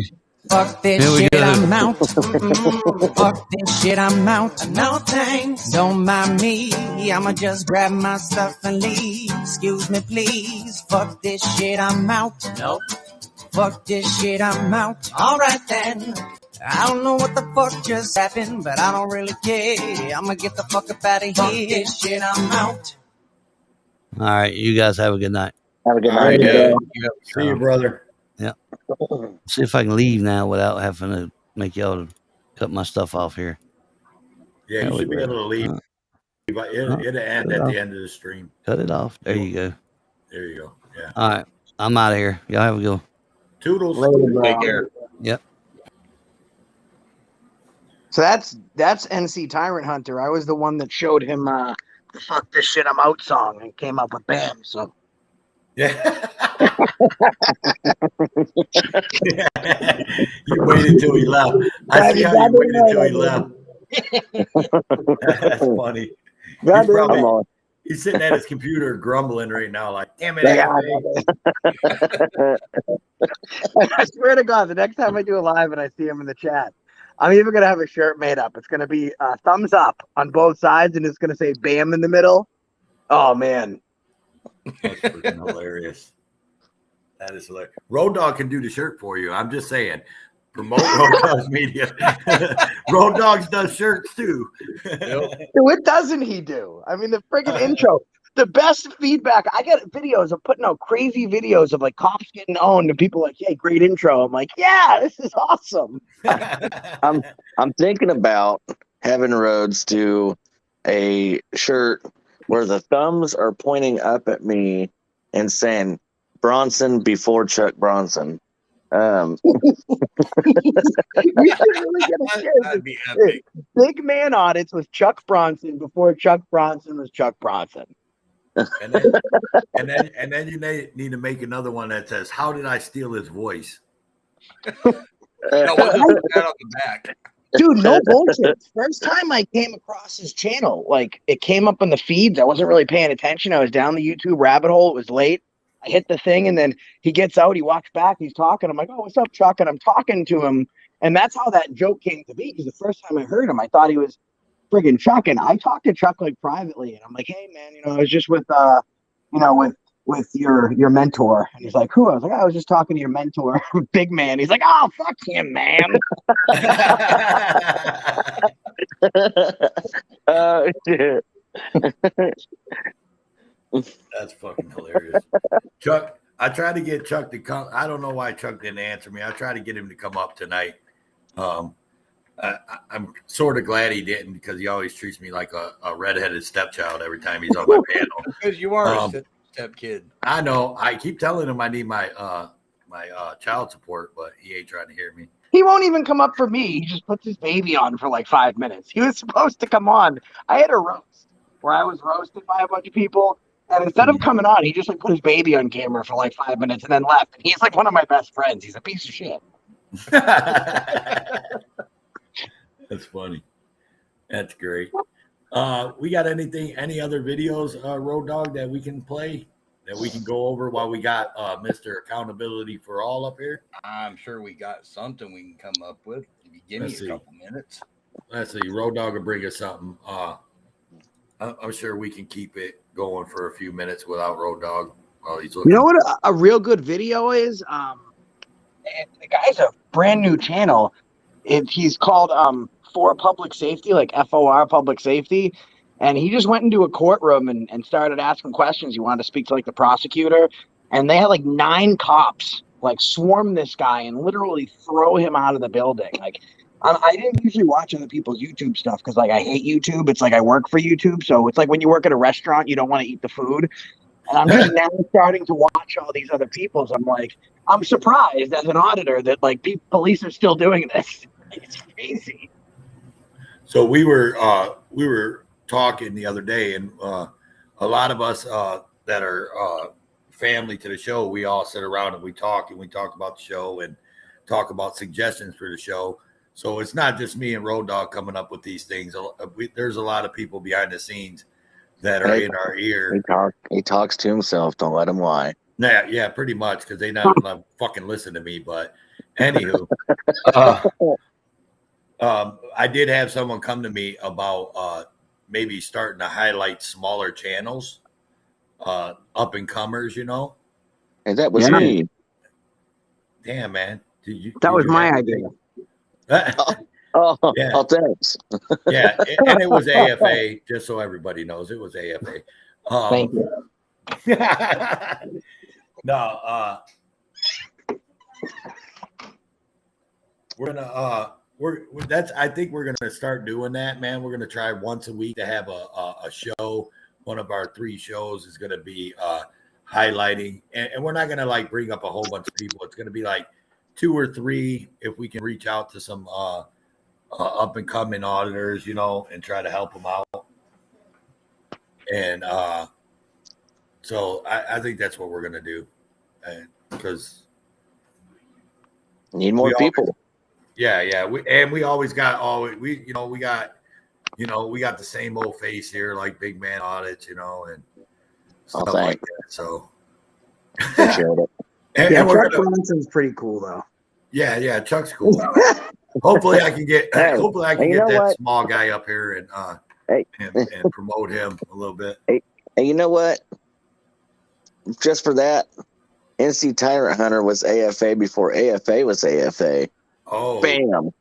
Fuck Here this we shit, go. I'm out. Fuck this shit, I'm out. No thanks. Don't mind me. I'ma just grab my stuff and leave. Excuse me, please. Fuck this shit, I'm out. Nope. Fuck this shit, I'm out. Alright then. I don't know what the fuck just happened, but I don't really care. I'ma get the fuck up out of here. Fuck this shit, I'm out. All right, you guys have a good night. Have a good All right, night. yeah. bro. See you, brother. Yeah. See if I can leave now without having to make y'all cut my stuff off here. Yeah, There you we should be go. able to leave. It'll end cut it at off. the end of the stream. Cut it off. There you go. There you go. Yeah. All right, I'm out of here. Y'all have a good one. Toodles. Take care. Yep. So that's NC Tyrant Hunter. I was the one that showed him the "Fuck This Shit I'm Out" song and came up with BAM. So Yeah. You waited till he left. I see how you waited till he left. That's funny. He's probably he's sitting at his computer grumbling right now, like, damn it, AFA. I swear to God, the next time I do a live and I see him in the chat, I'm even gonna have a shirt made up. It's gonna be thumbs up on both sides, and it's gonna say "BAM" in the middle. Oh man, that's freaking hilarious. That is hilarious. Road Dogg can do the shirt for you. I'm just saying. Promote Road Dogg's media. Road Dogg's does shirts too. What doesn't he do? I mean, the friggin' intro. The best feedback I get videos of putting out crazy videos of like cops getting owned and people like, "Hey, great intro." I'm like, "Yeah, this is awesome." I'm thinking about having Rhodes do a shirt where the thumbs are pointing up at me and saying Bronson before Chuck Bronson. We should really get a shirt. That'd be epic. Big Man Audits was Chuck Bronson before Chuck Bronson was Chuck Bronson. And then you need to make another one that says, "How did I steal his voice?" No, what's that on the back? Dude, no bullshit. First time I came across his channel, like it came up in the feeds. I wasn't really paying attention. I was down the YouTube rabbit hole. It was late. I hit the thing, and then he gets out. He walks back. He's talking. I'm like, "Oh, what's up, Chuck?" And I'm talking to him, and that's how that joke came to be. Because the first time I heard him, I thought he was friggin' Chuck, and I talked to Chuck like privately, and I'm like, "Hey, man, I was just with with your mentor," and he's like, "Who?" I was like, "I was just talking to your mentor, Big Man." He's like, "Oh, fuck him, man." Shit. That's fucking hilarious. Chuck, I tried to get Chuck to come. I don't know why Chuck didn't answer me. I tried to get him to come up tonight. I'm sort of glad he didn't because he always treats me like a redheaded stepchild every time he's on my panel. Because you are a step kid. I know. I keep telling him I need my child support, but he ain't trying to hear me. He won't even come up for me. He just puts his baby on for like 5 minutes. He was supposed to come on. I had a roast where I was roasted by a bunch of people. And instead of coming on, he just like put his baby on camera for like 5 minutes and then left. And he's like one of my best friends. He's a piece of shit. That's funny. That's great. We got any other videos, Road Dogg, that we can play, that we can go over while we got Mr. Accountability for All up here? I'm sure we got something we can come up with. If you give me a couple minutes. Let's see. Road Dogg will bring us something. I'm sure we can keep it going for a few minutes without Road Dogg while he's looking. You know what a real good video is? The guy's a brand new channel. He's called For Public Safety, like FOR Public Safety. And he just went into a courtroom and started asking questions. He wanted to speak to like the prosecutor. And they had like 9 cops like swarm this guy and literally throw him out of the building. Like, I didn't usually watch other people's YouTube stuff because like I hate YouTube. It's like I work for YouTube. So it's like when you work at a restaurant, you don't want to eat the food. And I'm just now starting to watch all these other people's. I'm like, I'm surprised as an auditor that like police are still doing this. It's crazy. So we were talking the other day, and a lot of us that are family to the show, we all sit around and we talk about the show and talk about suggestions for the show. So it's not just me and Road Dogg coming up with these things. There's a lot of people behind the scenes that are in our ear. He talks to himself. Don't let him lie. Yeah, pretty much, because they not fucking listen to me. But anywho, I did have someone come to me about maybe starting to highlight smaller channels, up and comers. You know, and that was me. Damn, man, that was my idea. Oh, thanks. Yeah, and it was AFA. Just so everybody knows, it was AFA. Thank you. No, we're gonna I think we're gonna start doing that, man. We're gonna try once a week to have a show. One of our 3 shows is gonna be highlighting, and we're not gonna like bring up a whole bunch of people. It's gonna be like 2 or 3 if we can reach out to some up and coming auditors, you know, and try to help them out. And so I think that's what we're gonna do, because need more people. Yeah. We always got we got the same old face here, like Big Man Audits, you know, and stuff like that. So and Chuck Bronson's pretty cool though. Yeah, Chuck's cool. Hopefully I can get that small guy up here and promote him a little bit. Hey, you know what? Just for that, NC Tyrant Hunter was AFA before AFA was AFA. Oh, bam.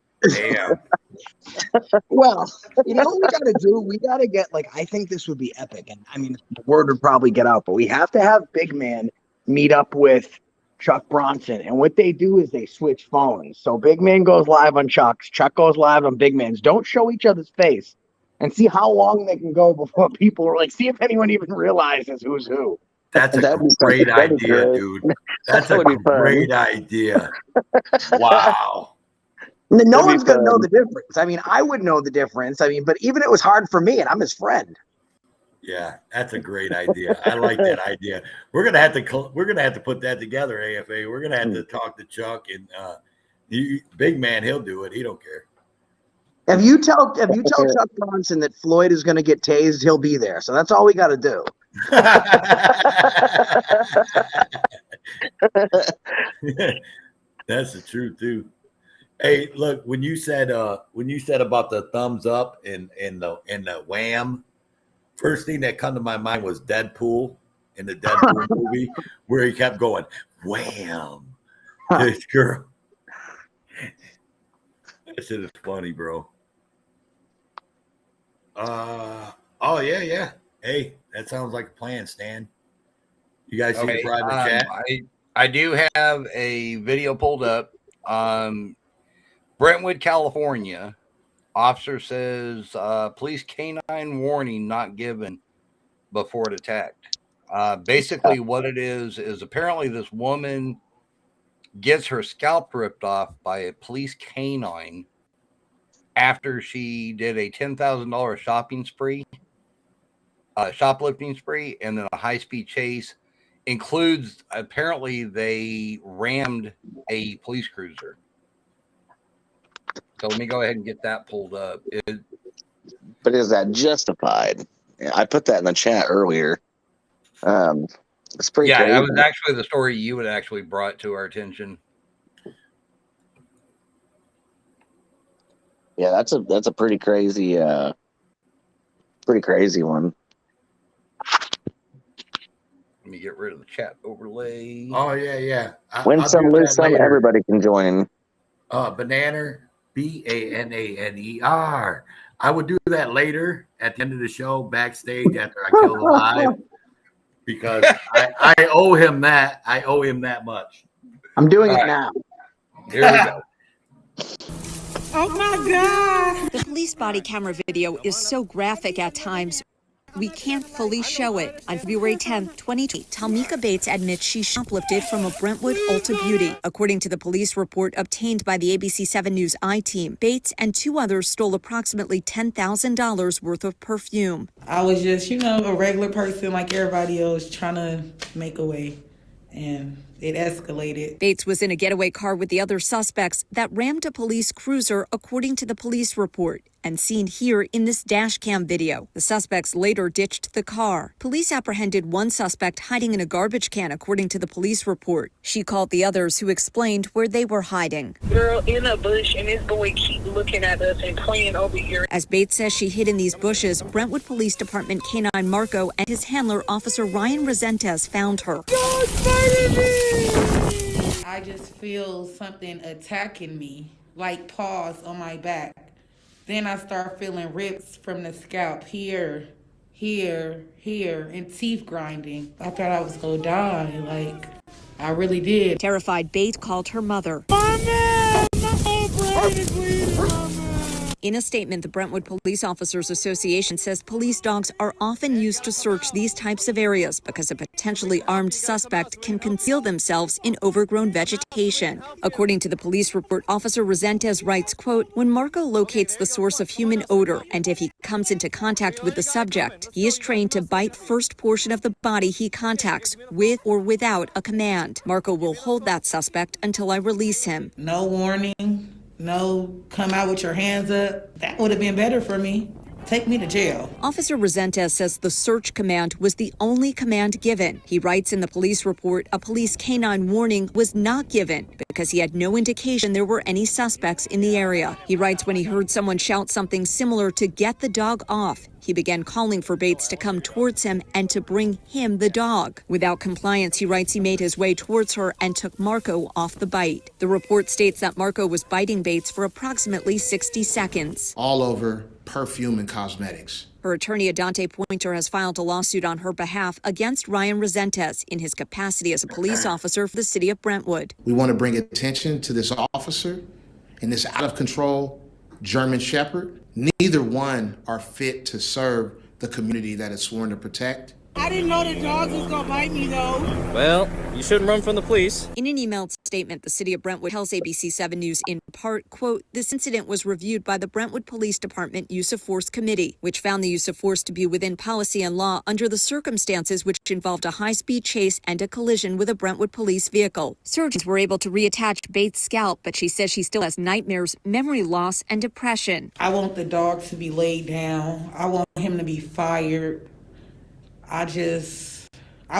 Well, you know what we got to do? We got to get, I think this would be epic. And I mean, the word would probably get out, but we have to have Big Man meet up with Chuck Bronson. And what they do is they switch phones. So Big Man goes live on Chuck's, Chuck goes live on Big Man's. Don't show each other's face and see how long they can go before people are like, see if anyone even realizes who's who. That's a great idea, dude. That's a great idea. Wow. No one's going to know the difference. I mean, I would know the difference. I mean, but even it was hard for me, and I'm his friend. Yeah, that's a great idea. I like that idea. We're gonna have to put that together, AFA. We're gonna have to talk to Chuck and Big Man. He'll do it. He don't care. If you tell Chuck Bronson that Floyd is going to get tased, he'll be there. So that's all we got to do. That's the truth too. Hey, look, when you said about the thumbs up and the wham, first thing that come to my mind was Deadpool in the Deadpool movie, where he kept going wham. This girl. That shit is funny, bro. Oh yeah. Hey, that sounds like a plan, Stan. You guys see the private chat? I do have a video pulled up. Brentwood, California. Officer says police canine warning not given before it attacked. Basically, what it is apparently this woman gets her scalp ripped off by a police canine after she did a $10,000 shoplifting spree, and then a high-speed chase. Includes, apparently, they rammed a police cruiser. So let me go ahead and get that pulled up. But is that justified? Yeah, I put that in the chat earlier. It's pretty. Yeah, crazy. that was actually the story you had actually brought to our attention. Yeah, that's a pretty crazy one. Let me get rid of the chat overlay. Oh yeah. Win some, lose some. Everybody can join. Bananer, Baner. I would do that later at the end of the show, backstage after I kill the live, because I owe him that. I owe him that much. I'm doing it now. Here we go. Oh my God! The police body camera video is so graphic at times, we can't fully show it. On February 10th, 2020, Talmika Bates admits she shoplifted from a Brentwood Ulta Beauty. According to the police report obtained by the ABC 7 News I-Team, Bates and 2 others stole approximately $10,000 worth of perfume. I was just, a regular person like everybody else trying to make a way. And it escalated. Bates was in a getaway car with the other suspects that rammed a police cruiser, according to the police report, and seen here in this dash cam video. The suspects later ditched the car. Police apprehended one suspect hiding in a garbage can, according to the police report. She called the others, who explained where they were hiding. Girl, in a bush, and this boy keep looking at us and playing over here. As Bates says she hid in these bushes, Brentwood Police Department K-9 Marco and his handler, Officer Ryan Resendez, found her. I just feel something attacking me, like paws on my back. Then I start feeling rips from the scalp here, and teeth grinding. I thought I was gonna die, like, I really did. Terrified, Bates called her mother. In a statement, the Brentwood Police Officers Association says police dogs are often used to search these types of areas because a potentially armed suspect can conceal themselves in overgrown vegetation. According to the police report, Officer Resendez writes, quote, when Marco locates the source of human odor and if he comes into contact with the subject, he is trained to bite first portion of the body he contacts with or without a command. Marco will hold that suspect until I release him. No warning. No, come out with your hands up. That would have been better for me. Take me to jail. Officer Resendez says the search command was the only command given. He writes in the police report a police canine warning was not given because he had no indication there were any suspects in the area. He writes when he heard someone shout something similar to get the dog off, he began calling for Bates to come towards him and to bring him the dog. Without compliance, he writes he made his way towards her and took Marco off the bite. The report states that Marco was biting Bates for approximately 60 seconds. All over perfume and cosmetics. Her attorney, Adante Pointer, has filed a lawsuit on her behalf against Ryan Resendez in his capacity as a police officer for the city of Brentwood. We want to bring attention to this officer and this out-of-control German Shepherd. Neither one are fit to serve the community that is sworn to protect. I didn't know the dogs was gonna bite me though. Well, you shouldn't run from the police. In an emailed statement, the city of Brentwood tells ABC 7 News in part, quote, this incident was reviewed by the Brentwood Police Department Use of Force Committee, which found the use of force to be within policy and law under the circumstances which involved a high-speed chase and a collision with a Brentwood police vehicle. Surgeons were able to reattach Bates' scalp, but she says she still has nightmares, memory loss, and depression. I want the dog to be laid down. I want him to be fired. I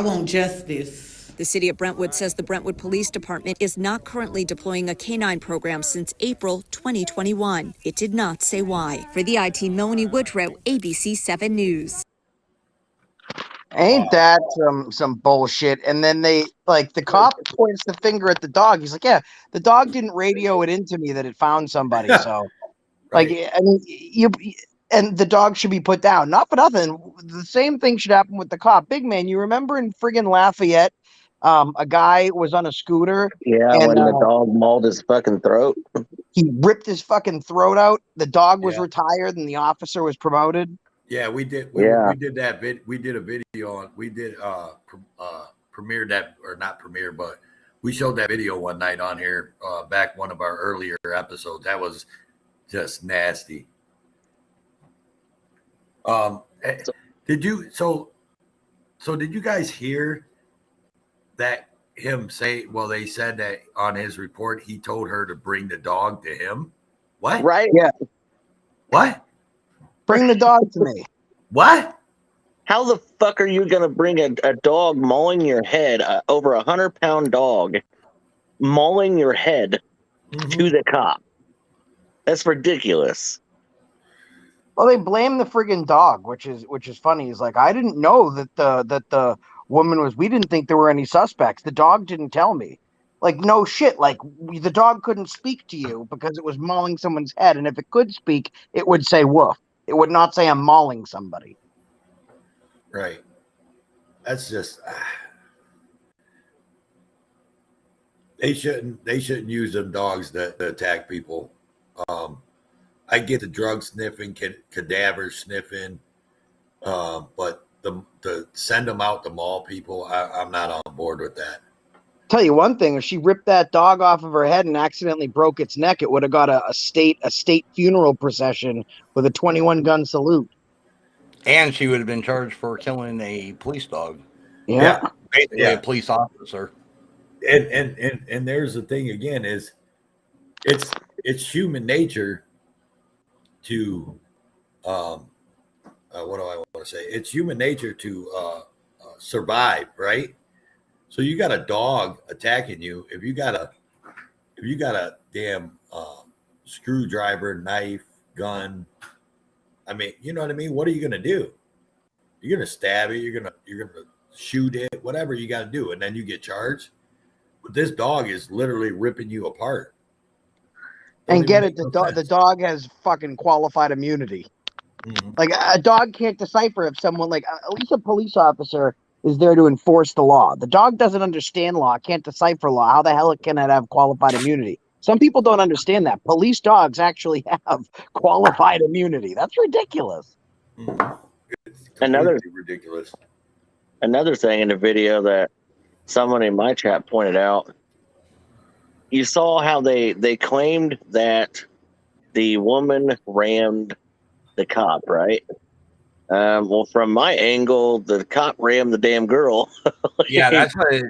want justice. The city of Brentwood says the Brentwood Police Department is not currently deploying a canine program since April 2021. It did not say why. For the IT, Melanie Woodrow, ABC 7 News. Ain't that some bullshit? And then they the cop points the finger at the dog. He's like, yeah, the dog didn't radio it into me that it found somebody. So like, I mean, and the dog should be put down. Not for nothing. The same thing should happen with the cop. Big man, you remember in friggin' Lafayette, a guy was on a scooter. Yeah, and when the dog mauled his fucking throat. He ripped his fucking throat out. The dog was retired and the officer was promoted. Yeah, we did. We did that. We did a video on. We did premiere that, or not premiere, but we showed that video one night on here. Back one of our earlier episodes. That was just nasty. Did you did you guys hear that him say, well, they said that on his report he told her to bring the dog to him? What? Right? Yeah. What? Bring the dog to me. What? How the fuck are you gonna bring a dog mauling your head, over 100-pound dog mauling your head to the cop? That's ridiculous. Well, they blame the friggin' dog, which is funny. He's like, I didn't know that the woman was. We didn't think there were any suspects. The dog didn't tell me. Like, no shit. Like, the dog couldn't speak to you because it was mauling someone's head, and if it could speak, it would say woof. It would not say I'm mauling somebody. Right. That's just. They shouldn't use them dogs to attack people. I get the drug sniffing, cadaver sniffing, but to send them out to maul people, I'm not on board with that. Tell you one thing: if she ripped that dog off of her head and accidentally broke its neck, it would have got a state funeral procession with a 21-gun salute. And she would have been charged for killing a police dog. Yeah. Basically a police officer. And there's the thing again is it's human nature to what do I want to say? It's human nature to survive, right? So you got a dog attacking you. If you got a damn screwdriver, knife, gun, I mean, you know what I mean? What are you gonna do? You're gonna stab it. You're gonna shoot it. Whatever you got to do, and then you get charged. But this dog is literally ripping you apart. And get it, the dog has fucking qualified immunity. Mm-hmm. Like a dog can't decipher if someone, like at least a police officer is there to enforce the law. The dog doesn't understand law, can't decipher law. How the hell can it have qualified immunity? Some people don't understand that. Police dogs actually have qualified immunity. That's ridiculous. Another ridiculous. Another thing in the video that someone in my chat pointed out, you saw how they claimed that the woman rammed the cop, right? Well, from my angle, the cop rammed the damn girl. Yeah, that's what.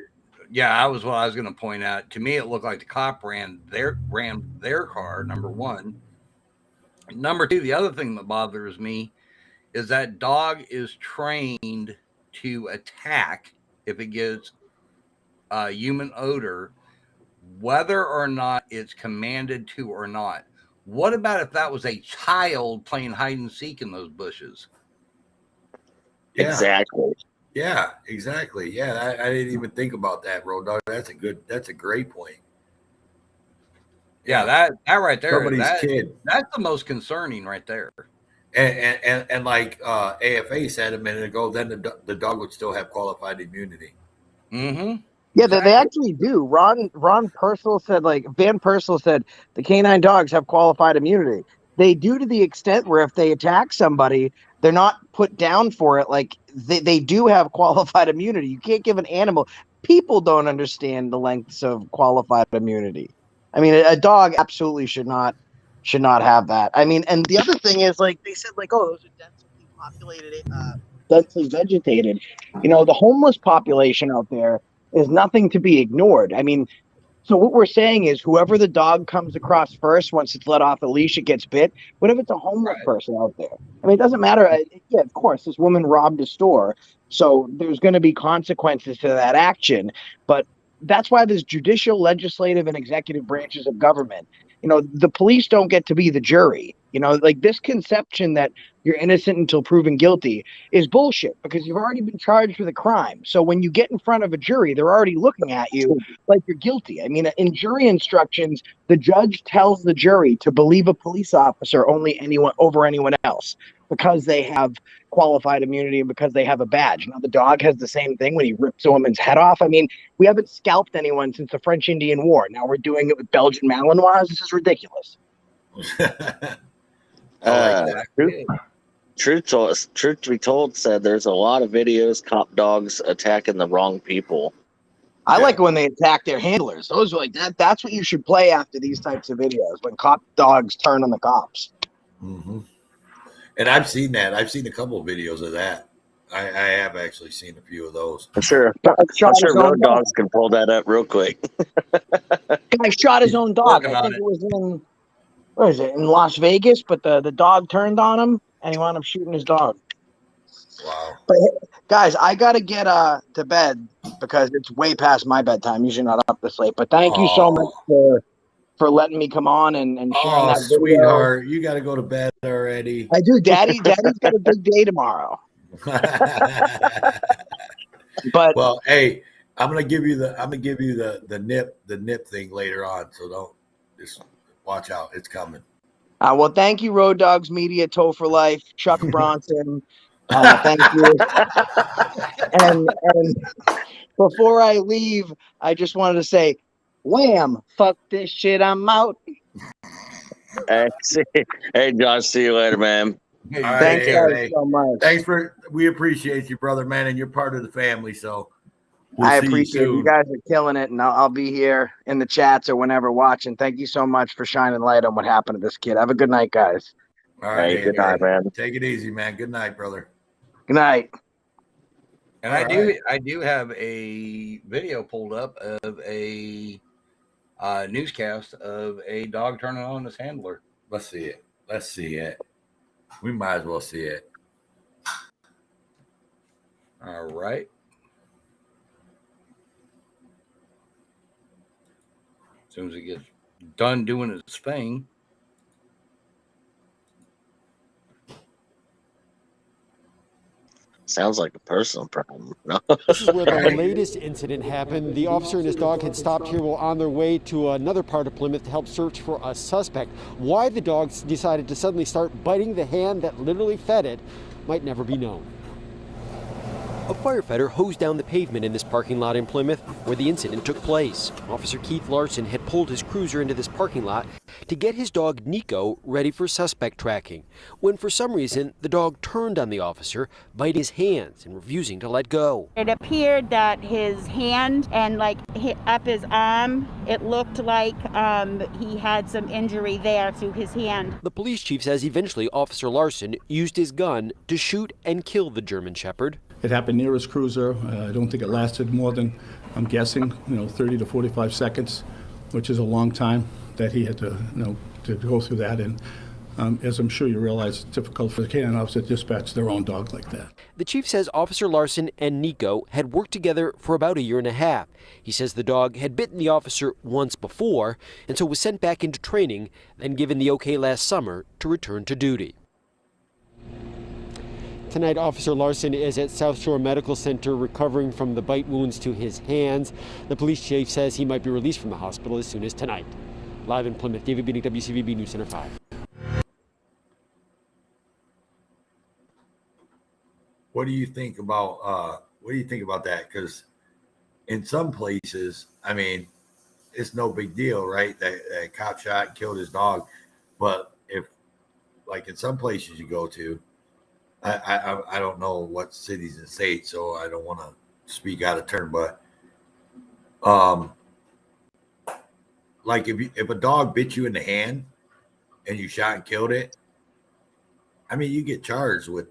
That was what I was going to point out. To me, it looked like the cop rammed their car. Number one. Number two, the other thing that bothers me is that dog is trained to attack if it gets human odor, whether or not it's commanded to or not. What about if that was a child playing hide and seek in those bushes? Yeah. Exactly. Yeah, exactly. Yeah, I didn't even think about that, Road Dog. That's a great point. Yeah, that right there. Somebody's kid. That's the most concerning right there. And like AFA said a minute ago, then the dog would still have qualified immunity. Mm-hmm. Yeah, they actually do. Ron Purcell said, like Van Purcell said, the canine dogs have qualified immunity. They do to the extent where if they attack somebody, they're not put down for it. Like they do have qualified immunity. You can't give an animal. People don't understand the lengths of qualified immunity. I mean, a dog absolutely should not have that. I mean, and the other thing is, like they said, like, oh, those are densely populated, densely vegetated. You know, the homeless population out there is nothing to be ignored. I mean, so what we're saying is whoever the dog comes across first, once it's let off a leash, it gets bit. What if it's a homeless person out there? I mean, it doesn't matter. Yeah, of course, this woman robbed a store, so there's going to be consequences to that action. But that's why there's judicial, legislative, and executive branches of government. You know, the police don't get to be the jury. You know, like this conception that you're innocent until proven guilty is bullshit because you've already been charged with a crime. So when you get in front of a jury, they're already looking at you like you're guilty. I mean, in jury instructions, the judge tells the jury to believe a police officer over anyone else because they have qualified immunity and because they have a badge. Now, the dog has the same thing when he rips a woman's head off. I mean, we haven't scalped anyone since the French Indian War. Now we're doing it with Belgian Malinois. This is ridiculous. Truth to be told, said there's a lot of videos cop dogs attacking the wrong people. I like when they attack their handlers. Those are like that. That's what you should play after these types of videos, when cop dogs turn on the cops. Mm-hmm. And I've seen that. I've seen a couple of videos of that. I have actually seen a few of those. I'm sure road dogs can pull that up real quick. Guy shot his own dog. I think it was in, where is it, in Las Vegas, but the dog turned on him and he wound up shooting his dog. Wow. But guys, I gotta get to bed because it's way past my bedtime. Usually not up this late. But thank you so much for letting me come on and sharing that video. Sweetheart, you got to go to bed already. I do. Daddy's got a big day tomorrow. But well, hey, I'm gonna give you the nip thing later on. So don't just watch out. It's coming. Well, thank you, Road Dogs Media, Toe for Life, Chuck Bronson. Thank you. And before I leave, I just wanted to say, wham! Fuck this shit. I'm out. Hey, Josh. See you later, man. All right, Thanks guys so much. We appreciate you, brother, man, and you're part of the family. So I appreciate you guys are killing it, and I'll be here in the chats or whenever watching. Thank you so much for shining light on what happened to this kid. Have a good night, guys. All right, good night, man. Take it easy, man. Good night, brother. Good night. And All I do have a video pulled up of a newscast of a dog turning on his handler. Let's see it. Let's see it. We might as well see it. All right. As soon as he gets done doing his thing. Sounds like a personal problem. No. This is where the latest incident happened. The officer and his dog had stopped here while on their way to another part of Plymouth to help search for a suspect. Why the dogs decided to suddenly start biting the hand that literally fed it might never be known. A firefighter hosed down the pavement in this parking lot in Plymouth where the incident took place. Officer Keith Larson had pulled his cruiser into this parking lot to get his dog Nico ready for suspect tracking, when for some reason the dog turned on the officer, biting his hands and refusing to let go. It appeared that his hand and up his arm, it looked like he had some injury there to his hand. The police chief says eventually Officer Larson used his gun to shoot and kill the German Shepherd. It happened near his cruiser. I don't think it lasted more than, I'm guessing, 30 to 45 seconds, which is a long time that he had to, to go through that. And as I'm sure you realize, it's difficult for the canine officer to dispatch their own dog like that. The chief says Officer Larson and Nico had worked together for about 1.5 years. He says the dog had bitten the officer once before and so was sent back into training, then given the okay last summer to return to duty. Tonight, Officer Larson is at South Shore Medical Center recovering from the bite wounds to his hands. The police chief says he might be released from the hospital as soon as tonight. Live in Plymouth, David Beatty, WCVB News Center 5. What do you think about that? Because in some places, I mean, it's no big deal, right? That a cop shot and killed his dog. But if, like in some places you go to, I don't know what cities and states, so I don't want to speak out of turn, but like if a dog bit you in the hand and you shot and killed it, I mean, you get charged with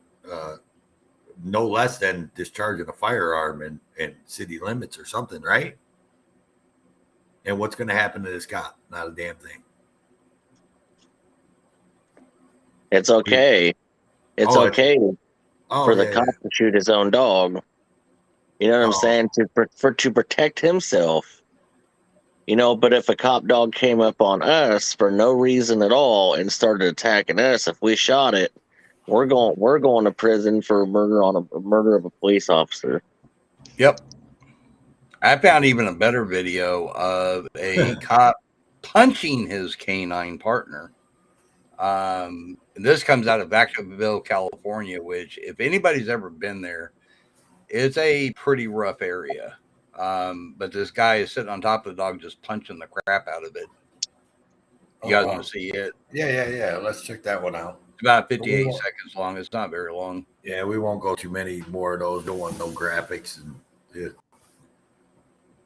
no less than discharging a firearm in city limits or something, right? And what's going to happen to this cop? Not a damn thing. It's okay. It's okay for the cop to shoot his own dog. You know what I'm saying? To protect himself. But if a cop dog came up on us for no reason at all and started attacking us, if we shot it, we're going to prison for murder of a police officer. Yep. I found even a better video of a cop punching his canine partner. This comes out of Vacaville, California, which, if anybody's ever been there, it's a pretty rough area. But this guy is sitting on top of the dog, just punching the crap out of it. You guys want to see it? Yeah. Let's check that one out. It's about 58 seconds long. It's not very long. Yeah, we won't go too many more of those. Don't want no graphics. And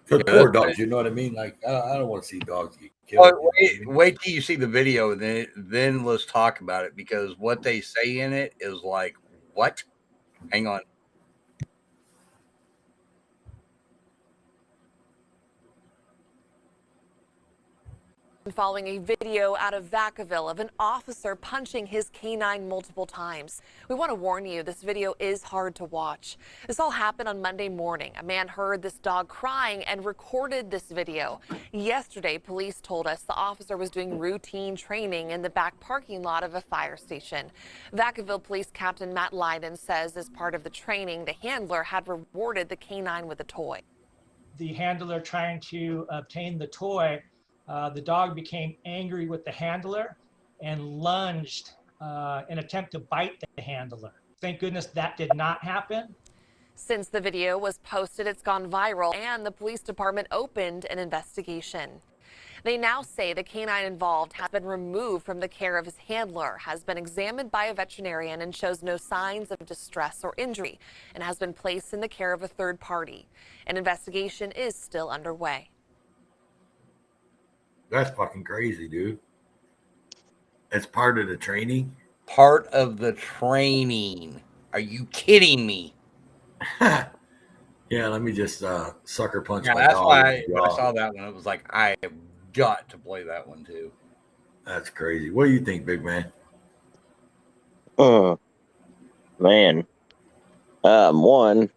good poor dogs. You know what I mean? Like, I don't want to see dogs get killed. Well, wait till you see the video, and then let's talk about it, because what they say in it is like, what? Hang on. Following a video out of Vacaville of an officer punching his canine multiple times. We want to warn you, this video is hard to watch. This all happened on Monday morning. A man heard this dog crying and recorded this video. Yesterday, police told us the officer was doing routine training in the back parking lot of a fire station. Vacaville Police Captain Matt Leiden says as part of the training, the handler had rewarded the canine with a toy. The handler trying to obtain the toy, the dog became angry with the handler and lunged in an attempt to bite the handler. Thank goodness that did not happen. Since the video was posted, it's gone viral and the police department opened an investigation. They now say the canine involved has been removed from the care of his handler, has been examined by a veterinarian and shows no signs of distress or injury, and has been placed in the care of a third party. An investigation is still underway. That's fucking crazy, dude. It's part of the training. Part of the training. Are you kidding me? Yeah, let me just sucker punch Yeah, my that's dog. why when I saw that one, it was like, I have got to play that one too. That's crazy. What do you think, big man? Man. One,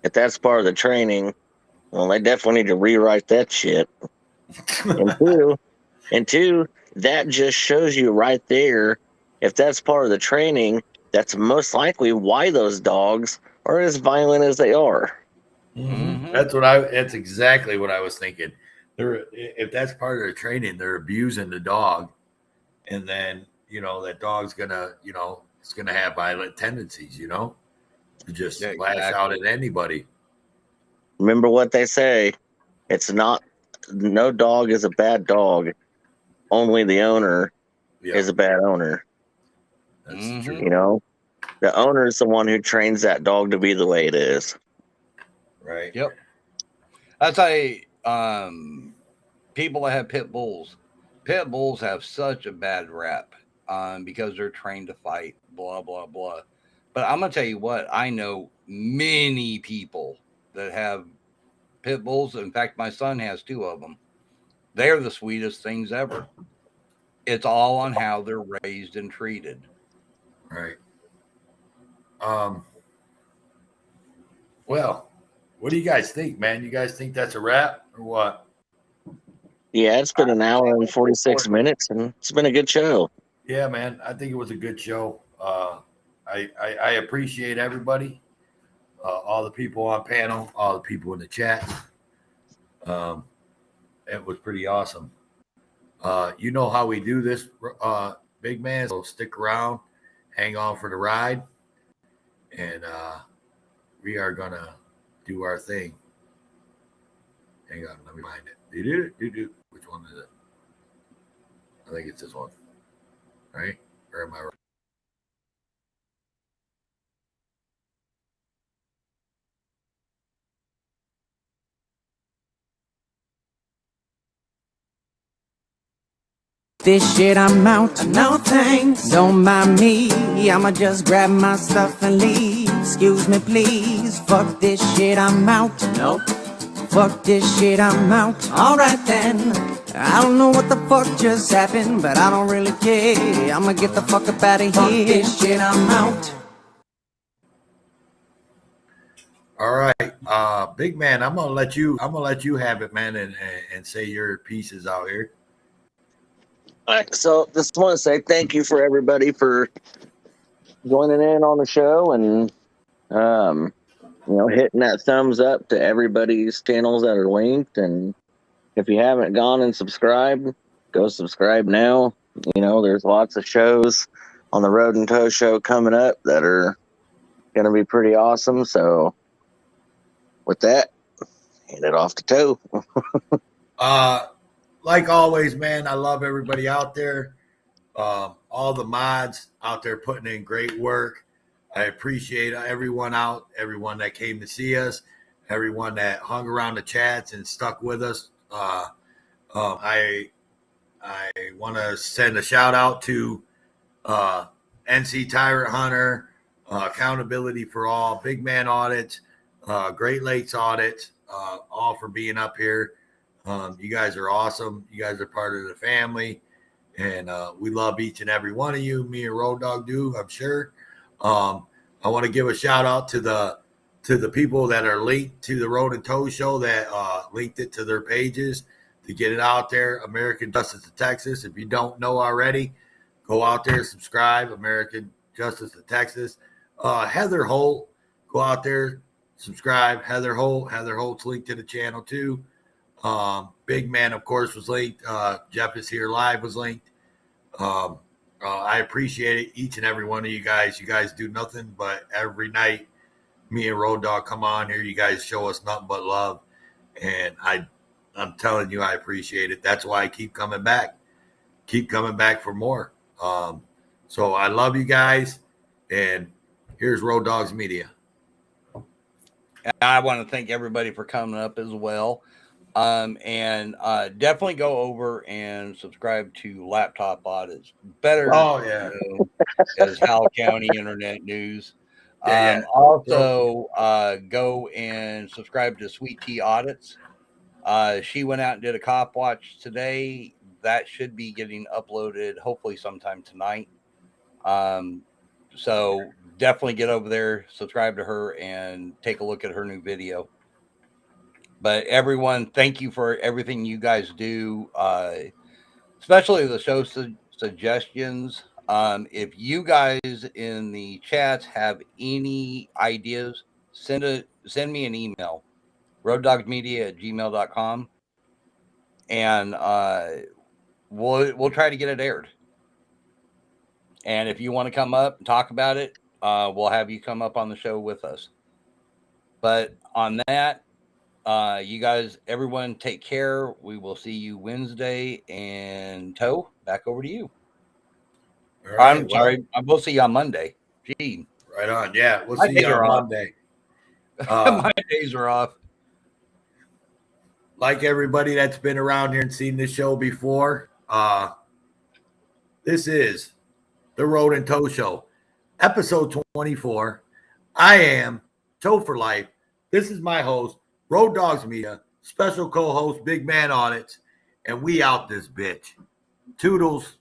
if that's part of the training, well, they definitely need to rewrite that shit. and two, that just shows you right there, if that's part of the training, that's most likely why those dogs are as violent as they are. That's exactly what I was thinking. If that's part of their training, they're abusing the dog, and then that dog's gonna it's gonna have violent tendencies, to just lash out at anybody. Remember what they say, no dog is a bad dog, only the owner is a bad owner. That's true. The owner is the one who trains that dog to be the way it is. Right. Yep. That's how people that have pit bulls have such a bad rap because they're trained to fight, blah, blah, blah. But I'm going to tell you what, I know many people that have pit bulls. In fact, my son has 2 of them. They're the sweetest things ever. It's all on how they're raised and treated. Right. Well, what do you guys think, man? You guys think that's a wrap or what? Yeah, it's been an hour and 46 minutes, and it's been a good show. Yeah, man. I think it was a good show. I appreciate everybody, all the people on panel, all the people in the chat. It was pretty awesome. You know how we do this, big man. So stick around, hang on for the ride, and we are gonna do our thing. Hang on, let me find it. Which one is it? I think it's this one, right? Or am I right? This shit I'm out, no thanks. Don't mind me, I'ma just grab my stuff and leave. Excuse me please, fuck this shit I'm out. Nope. Fuck this shit I'm out. Alright then. I don't know what the fuck just happened, but I don't really care. I'ma get the fuck up out of here. Fuck this shit I'm out. All right, big man. I'm gonna let you have it, man, and say your pieces out here. All right, so just want to say thank you for everybody for joining in on the show and hitting that thumbs up to everybody's channels that are linked. And if you haven't gone and subscribed, go subscribe now. There's lots of shows on the Road and Tow Show coming up that are going to be pretty awesome. So with that, hand it off to Tow. Like always, man, I love everybody out there. All the mods out there putting in great work. I appreciate everyone that came to see us, everyone that hung around the chats and stuck with us. I want to send a shout out to NC Tyrant Hunter, Accountability for All, Big Man Audit, Great Lakes Audit, all for being up here. You guys are awesome. You guys are part of the family, and we love each and every one of you. Me and Road Dog do, I'm sure. I want to give a shout out to the people that are linked to the Road and Tow Show that linked it to their pages to get it out there. American Justice of Texas. If you don't know already, go out there, subscribe. American Justice of Texas. Heather Holt, go out there, subscribe. Heather Holt's linked to the channel too. Big Man, of course, was linked. Jeff is here live was linked. I appreciate it, each and every one of you guys. You guys do nothing but every night. Me and Road Dog come on here. You guys show us nothing but love, and I'm telling you, I appreciate it. That's why I keep coming back. Keep coming back for more. So I love you guys, and here's Road Dogs Media. I want to thank everybody for coming up as well. And definitely go over and subscribe to Laptop Audits. Better Oh, yeah. known as Howell County Internet News. Also, go and subscribe to Sweet Tea Audits. She went out and did a cop watch today. That should be getting uploaded hopefully sometime tonight. So definitely get over there, subscribe to her, and take a look at her new video. But everyone, thank you for everything you guys do, especially the show suggestions. If you guys in the chats have any ideas, send me an email, roaddogsmedia@gmail.com, and we'll try to get it aired. And if you want to come up and talk about it, we'll have you come up on the show with us. But on that, you guys, everyone, take care. We will see you Wednesday. And Toe, back over to you. All right, I'm sorry. We'll see you on Monday. Gee. Right on. Yeah, we'll see you on Monday. My days are off. Like everybody that's been around here and seen this show before, this is the Road and Toe Show, episode 24. I am Toe for Life. This is my host, Road Dogs Media, special co-host, Big Man Audits, and we out this bitch. Toodles.